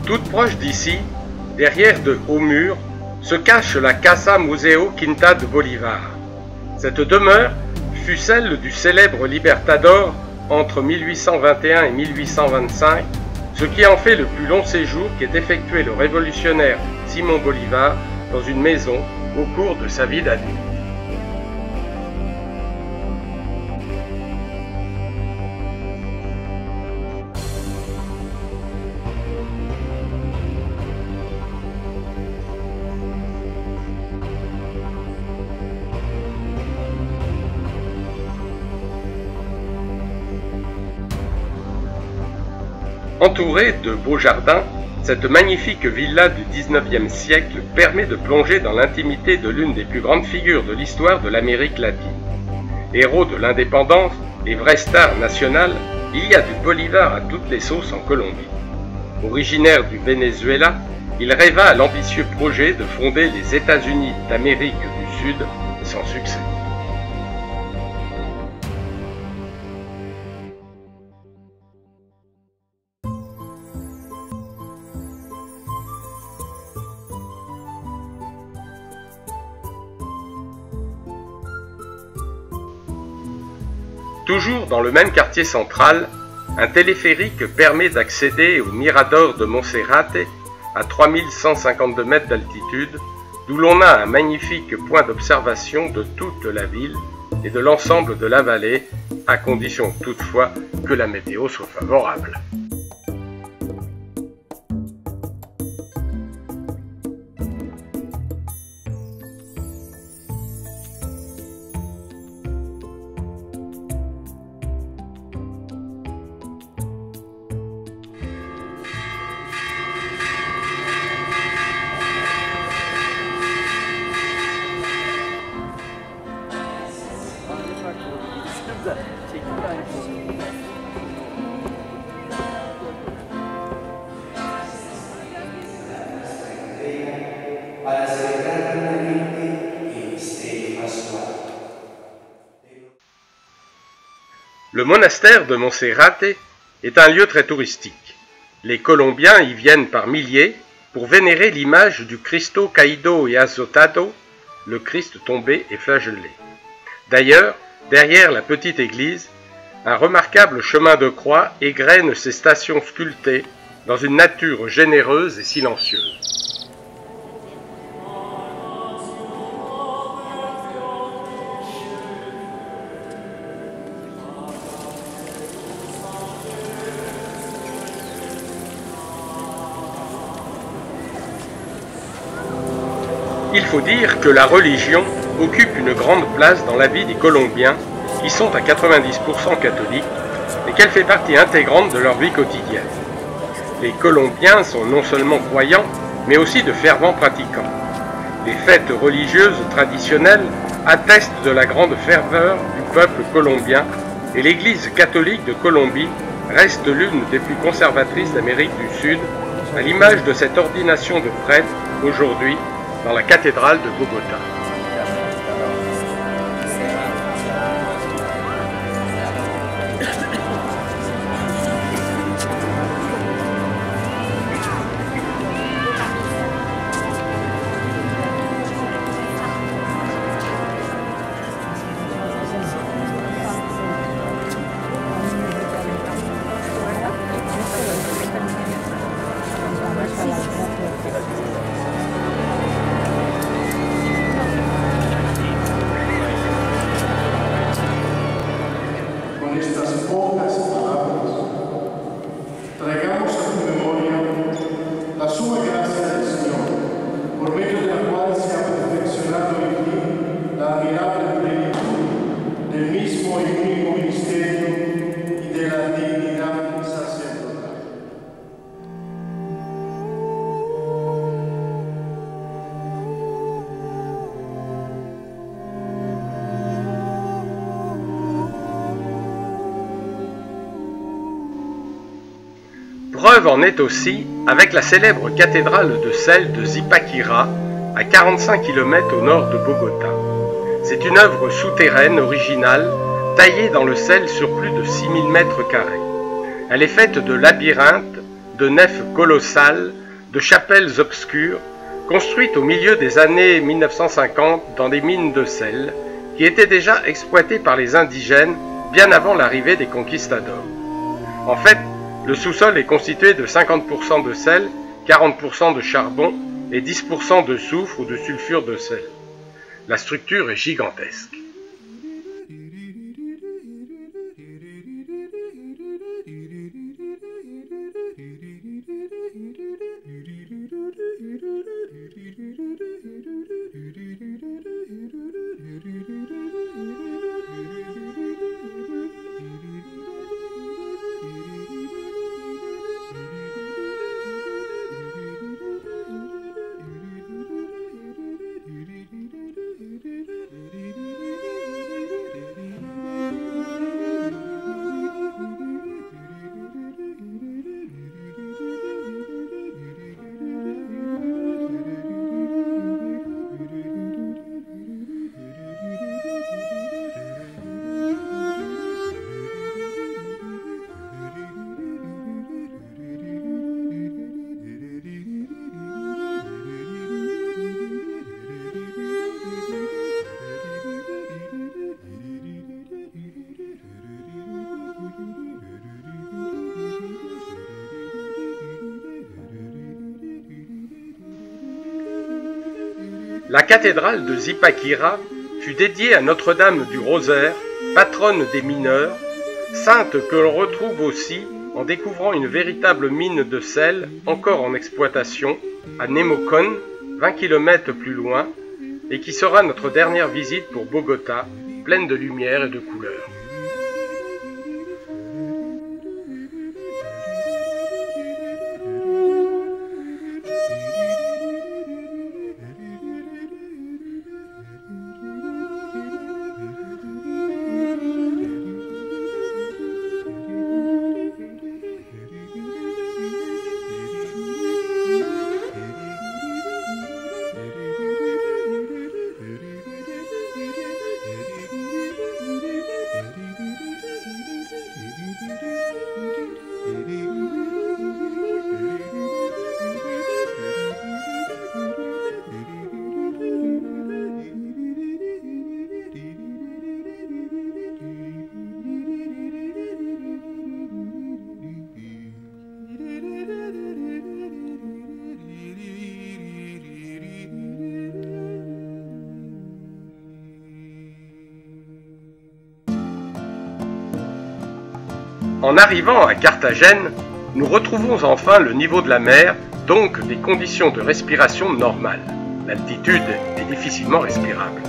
Speaker 1: Toute proche d'ici, derrière de hauts murs, se cache la Casa Museo Quinta de Bolivar. Cette demeure fut celle du célèbre Libertador entre 1821 et 1825, ce qui en fait le plus long séjour qu'ait effectué le révolutionnaire Simon Bolivar dans une maison au cours de sa vie d'adulte. Entourée de beaux jardins, cette magnifique villa du XIXe siècle permet de plonger dans l'intimité de l'une des plus grandes figures de l'histoire de l'Amérique latine. Héros de l'indépendance et vraie star nationale, il y a du Bolivar à toutes les sauces en Colombie. Originaire du Venezuela, il rêva à l'ambitieux projet de fonder les États-Unis d'Amérique du Sud, sans succès. Toujours dans le même quartier central, un téléphérique permet d'accéder au Mirador de Monserrate à 3152 mètres d'altitude, d'où l'on a un magnifique point d'observation de toute la ville et de l'ensemble de la vallée, à condition toutefois que la météo soit favorable. Le monastère de Monserrate est un lieu très touristique. Les Colombiens y viennent par milliers pour vénérer l'image du Cristo caído et azotado, le Christ tombé et flagellé. D'ailleurs, derrière la petite église, un remarquable chemin de croix égrène ses stations sculptées dans une nature généreuse et silencieuse. Il faut dire que la religion occupe une grande place dans la vie des Colombiens qui sont à 90% catholiques et qu'elle fait partie intégrante de leur vie quotidienne. Les Colombiens sont non seulement croyants, mais aussi de fervents pratiquants. Les fêtes religieuses traditionnelles attestent de la grande ferveur du peuple colombien et l'Église catholique de Colombie reste l'une des plus conservatrices d'Amérique du Sud, à l'image de cette ordination de prêtre aujourd'hui dans la cathédrale de Bogota. Preuve en est aussi avec la célèbre cathédrale de sel de Zipaquirá, à 45 km au nord de Bogota. C'est une œuvre souterraine originale, taillée dans le sel sur plus de 6000 mètres carrés. Elle est faite de labyrinthes, de nefs colossales, de chapelles obscures, construites au milieu des années 1950 dans des mines de sel, qui étaient déjà exploitées par les indigènes bien avant l'arrivée des conquistadors. En fait, le sous-sol est constitué de 50% de sel, 40% de charbon et 10% de soufre ou de sulfure de sel. La structure est gigantesque. La cathédrale de Zipaquirá fut dédiée à Notre-Dame du Rosaire, patronne des mineurs, sainte que l'on retrouve aussi en découvrant une véritable mine de sel encore en exploitation à Nemocón, 20 km plus loin, et qui sera notre dernière visite pour Bogota, pleine de lumière et de couleurs. En arrivant à Carthagène, nous retrouvons enfin le niveau de la mer, donc des conditions de respiration normales. L'altitude est difficilement respirable.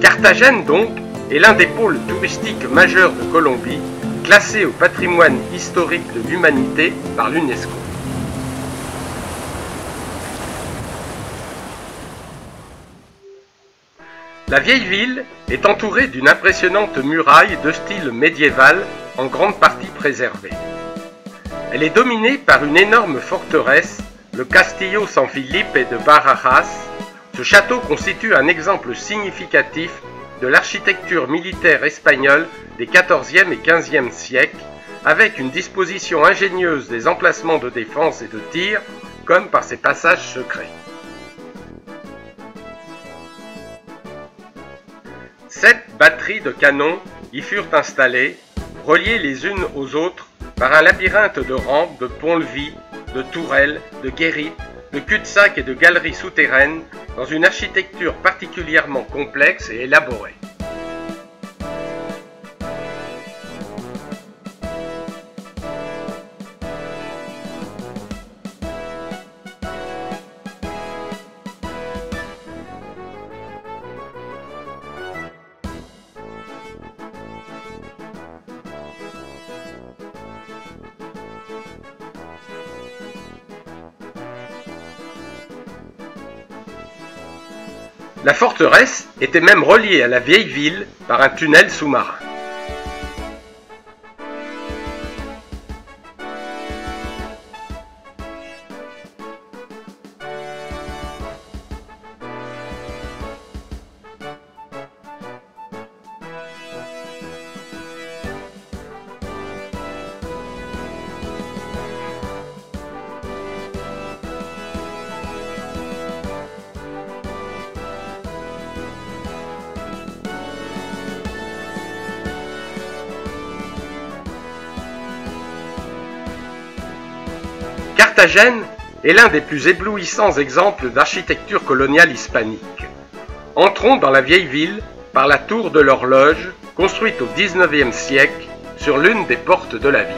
Speaker 1: Carthagène, donc, est l'un des pôles touristiques majeurs de Colombie, classé au patrimoine historique de l'humanité par l'UNESCO. La vieille ville est entourée d'une impressionnante muraille de style médiéval en grande partie préservée. Elle est dominée par une énorme forteresse, le Castillo San Felipe de Barajas. Ce château constitue un exemple significatif de l'architecture militaire espagnole des XIVe et XVe siècles, avec une disposition ingénieuse des emplacements de défense et de tir, comme par ses passages secrets. 7 batteries de canons y furent installées, reliées les unes aux autres par un labyrinthe de rampes, de ponts-levis, de tourelles, de guérites, de cul-de-sac et de galeries souterraines, dans une architecture particulièrement complexe et élaborée. La forteresse était même reliée à la vieille ville par un tunnel sous-marin. Carthagène est l'un des plus éblouissants exemples d'architecture coloniale hispanique. Entrons dans la vieille ville par la tour de l'horloge, construite au XIXe siècle sur l'une des portes de la ville.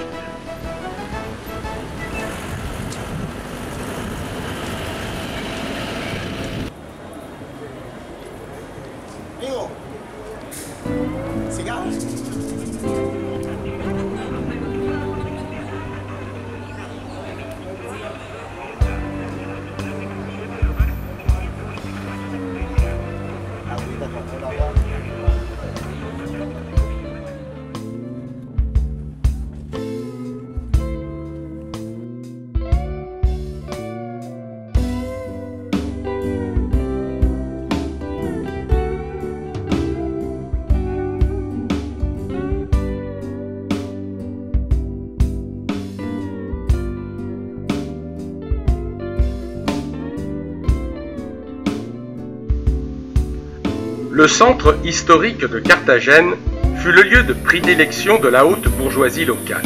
Speaker 1: Le centre historique de Carthagène fut le lieu de prédilection de la haute bourgeoisie locale.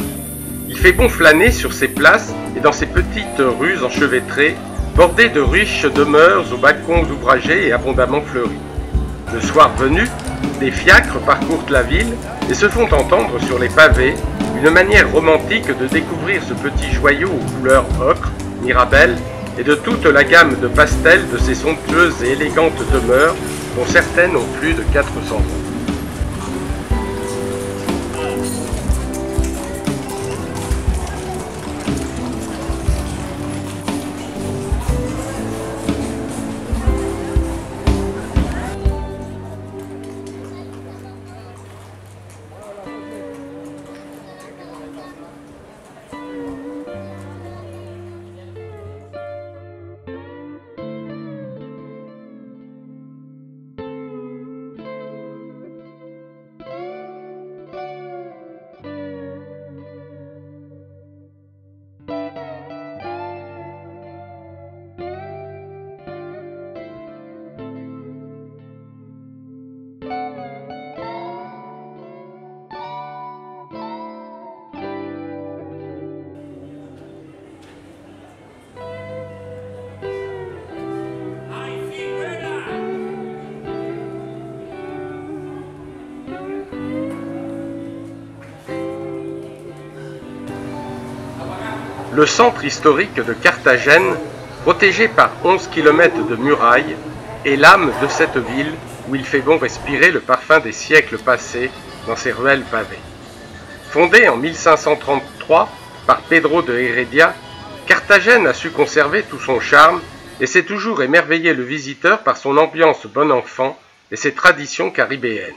Speaker 1: Il fait bon flâner sur ses places et dans ses petites rues enchevêtrées, bordées de riches demeures aux balcons ouvragés et abondamment fleuris. Le soir venu, des fiacres parcourent la ville et se font entendre sur les pavés, une manière romantique de découvrir ce petit joyau aux couleurs ocre, mirabelle et de toute la gamme de pastels de ces somptueuses et élégantes demeures dont certaines ont plus de 400 ans. Le centre historique de Carthagène, protégé par 11 km de murailles, est l'âme de cette ville où il fait bon respirer le parfum des siècles passés dans ses ruelles pavées. Fondée en 1533 par Pedro de Heredia, Carthagène a su conserver tout son charme et s'est toujours émerveillé le visiteur par son ambiance bon enfant et ses traditions caribéennes.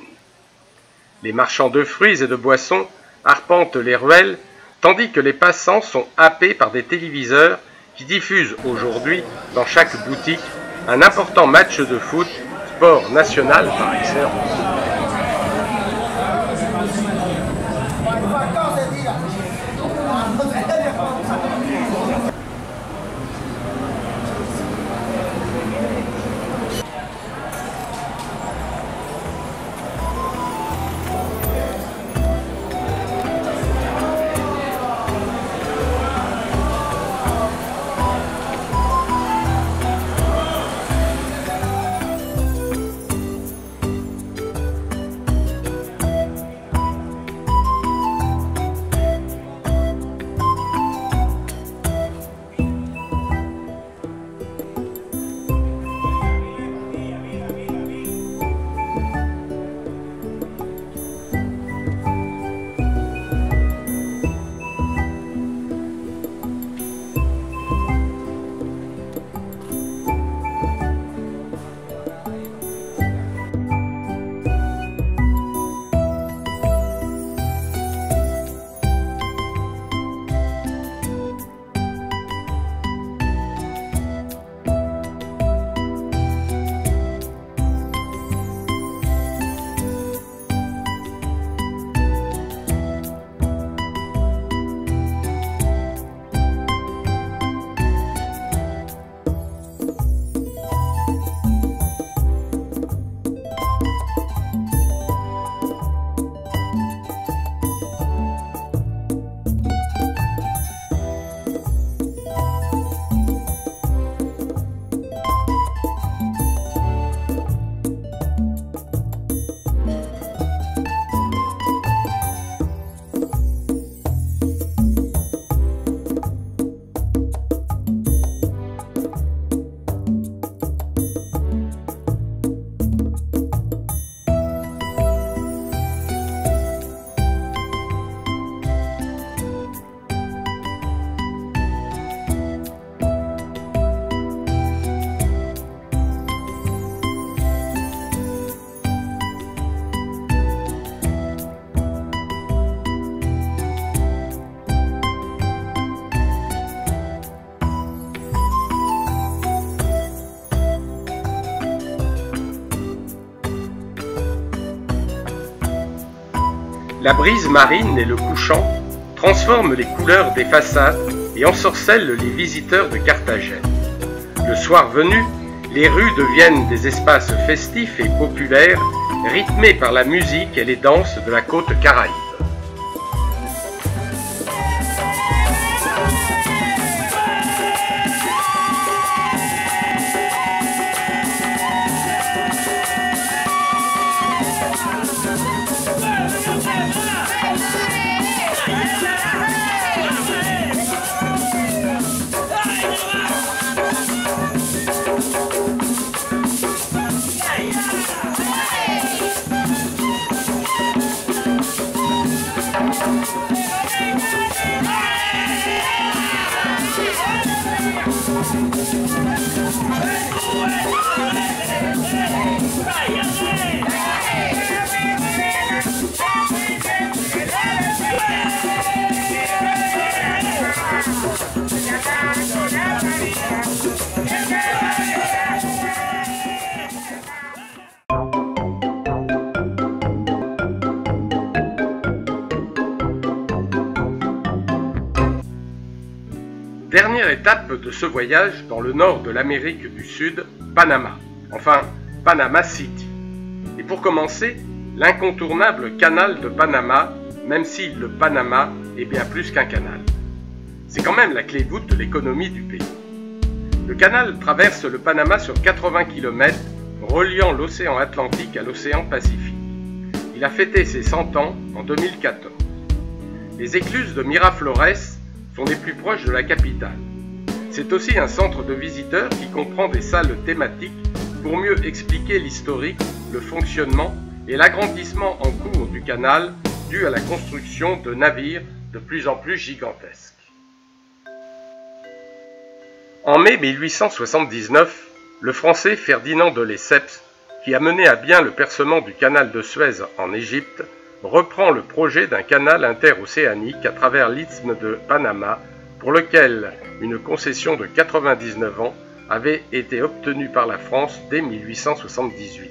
Speaker 1: Les marchands de fruits et de boissons arpentent les ruelles, tandis que les passants sont happés par des téléviseurs qui diffusent aujourd'hui, dans chaque boutique, un important match de foot, sport national par excellence. La brise marine et le couchant transforment les couleurs des façades et ensorcellent les visiteurs de Carthagène. Le soir venu, les rues deviennent des espaces festifs et populaires, rythmés par la musique et les danses de la côte caraïbe. Dernière étape de ce voyage dans le nord de l'Amérique du Sud, Panama, enfin Panama City. Et pour commencer, l'incontournable canal de Panama, même si le Panama est bien plus qu'un canal. C'est quand même la clé de voûte de l'économie du pays. Le canal traverse le Panama sur 80 km, reliant l'océan Atlantique à l'océan Pacifique. Il a fêté ses 100 ans en 2014. Les écluses de Miraflores sont les plus proches de la capitale. C'est aussi un centre de visiteurs qui comprend des salles thématiques pour mieux expliquer l'historique, le fonctionnement et l'agrandissement en cours du canal dû à la construction de navires de plus en plus gigantesques. En mai 1879, le Français Ferdinand de Lesseps, qui a mené à bien le percement du canal de Suez en Égypte, reprend le projet d'un canal interocéanique à travers l'isthme de Panama, pour lequel une concession de 99 ans avait été obtenue par la France dès 1878.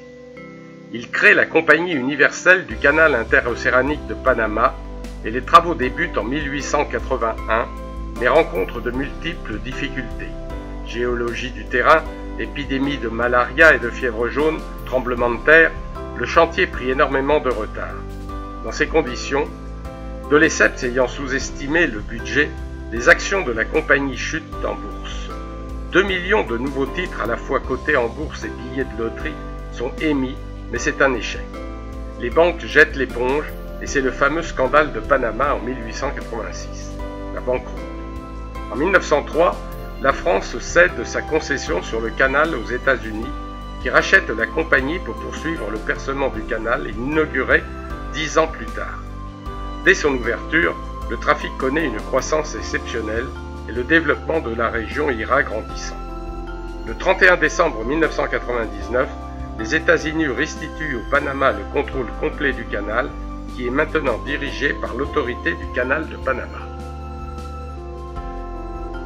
Speaker 1: Il crée la Compagnie universelle du canal interocéanique de Panama et les travaux débutent en 1881, mais rencontrent de multiples difficultés. Géologie du terrain, épidémie de malaria et de fièvre jaune, tremblements de terre, le chantier prit énormément de retard. Dans ces conditions, de Lesseps ayant sous-estimé le budget, les actions de la compagnie chutent en bourse. 2 millions de nouveaux titres à la fois cotés en bourse et billets de loterie sont émis, mais c'est un échec. Les banques jettent l'éponge et c'est le fameux scandale de Panama en 1886, la banqueroute. En 1903, la France cède sa concession sur le canal aux États-Unis, qui rachètent la compagnie pour poursuivre le percement du canal et l'inaugurer 10 ans plus tard. Dès son ouverture, le trafic connaît une croissance exceptionnelle et le développement de la région ira grandissant. Le 31 décembre 1999, les États-Unis restituent au Panama le contrôle complet du canal, qui est maintenant dirigé par l'autorité du canal de Panama.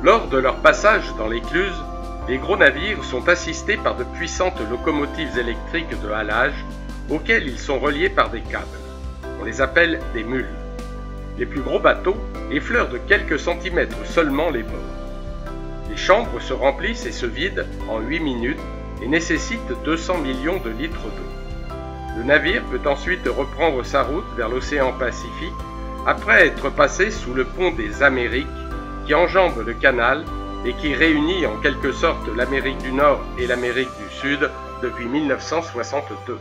Speaker 1: Lors de leur passage dans l'écluse, les gros navires sont assistés par de puissantes locomotives électriques de halage, auxquelles ils sont reliés par des câbles. On les appelle des mules. Les plus gros bateaux effleurent de quelques centimètres seulement les bords. Les chambres se remplissent et se vident en 8 minutes et nécessitent 200 millions de litres d'eau. Le navire peut ensuite reprendre sa route vers l'océan Pacifique après être passé sous le pont des Amériques qui enjambe le canal et qui réunit en quelque sorte l'Amérique du Nord et l'Amérique du Sud depuis 1962.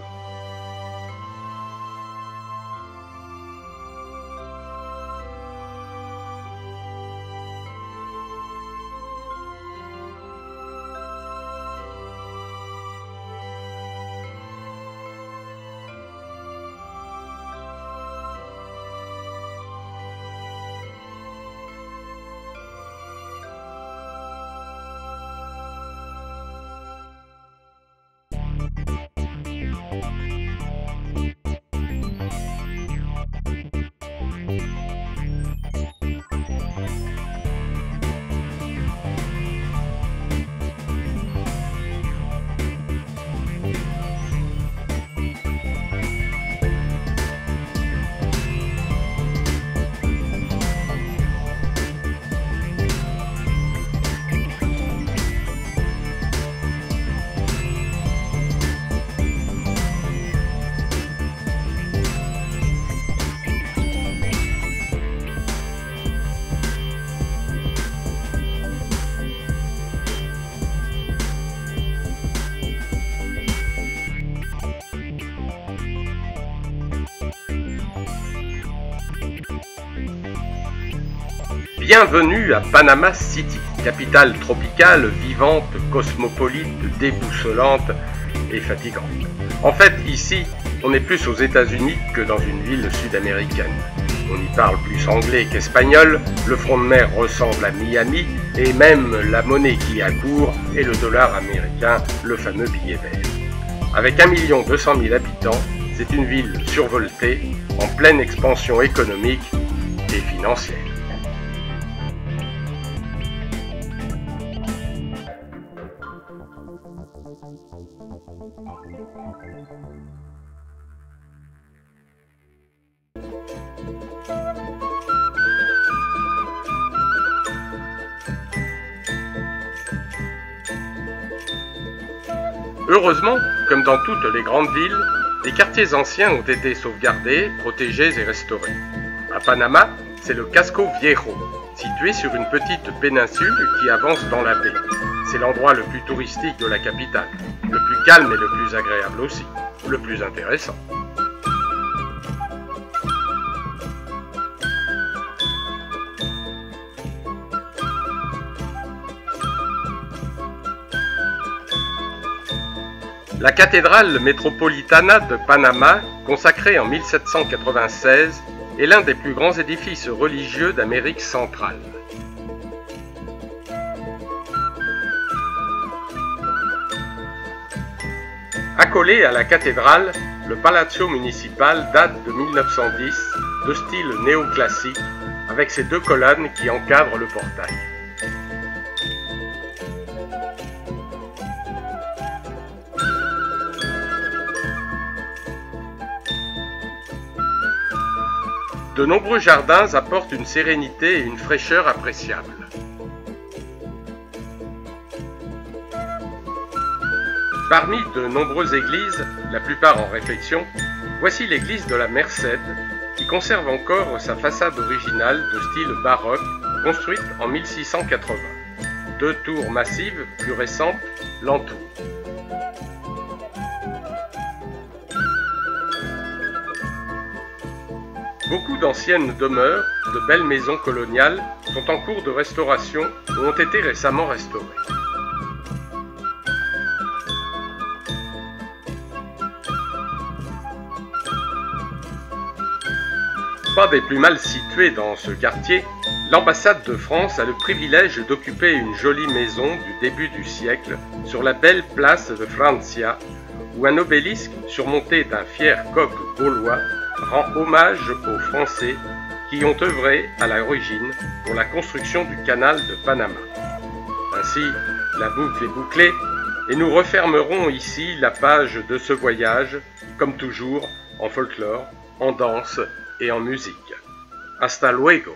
Speaker 1: Bienvenue à Panama City, capitale tropicale, vivante, cosmopolite, déboussolante et fatigante. En fait, ici, on est plus aux États-Unis que dans une ville sud-américaine. On y parle plus anglais qu'espagnol, le front de mer ressemble à Miami, et même la monnaie qui accourt est le dollar américain, le fameux billet vert. Avec 1 200 000 habitants, c'est une ville survoltée, en pleine expansion économique et financière. Heureusement, comme dans toutes les grandes villes, les quartiers anciens ont été sauvegardés, protégés et restaurés. À Panama, c'est le Casco Viejo, situé sur une petite péninsule qui avance dans la baie. C'est l'endroit le plus touristique de la capitale, le plus calme et le plus agréable aussi, le plus intéressant. La cathédrale Metropolitana de Panama, consacrée en 1796, est l'un des plus grands édifices religieux d'Amérique centrale. Accolé à la cathédrale, le Palazzo municipal date de 1910, de style néoclassique, avec ses deux colonnes qui encadrent le portail. De nombreux jardins apportent une sérénité et une fraîcheur appréciables. Parmi de nombreuses églises, la plupart en réfection, voici l'église de la Merced, qui conserve encore sa façade originale de style baroque, construite en 1680. Deux tours massives, plus récentes, l'entourent. Beaucoup d'anciennes demeures, de belles maisons coloniales, sont en cours de restauration ou ont été récemment restaurées. Pas des plus mal situés dans ce quartier, l'ambassade de France a le privilège d'occuper une jolie maison du début du siècle sur la belle place de Francia, où un obélisque surmonté d'un fier coq gaulois rend hommage aux Français qui ont œuvré à l'origine pour la construction du canal de Panama. Ainsi, la boucle est bouclée et nous refermerons ici la page de ce voyage, comme toujours en folklore, en danse et en musique. Hasta luego!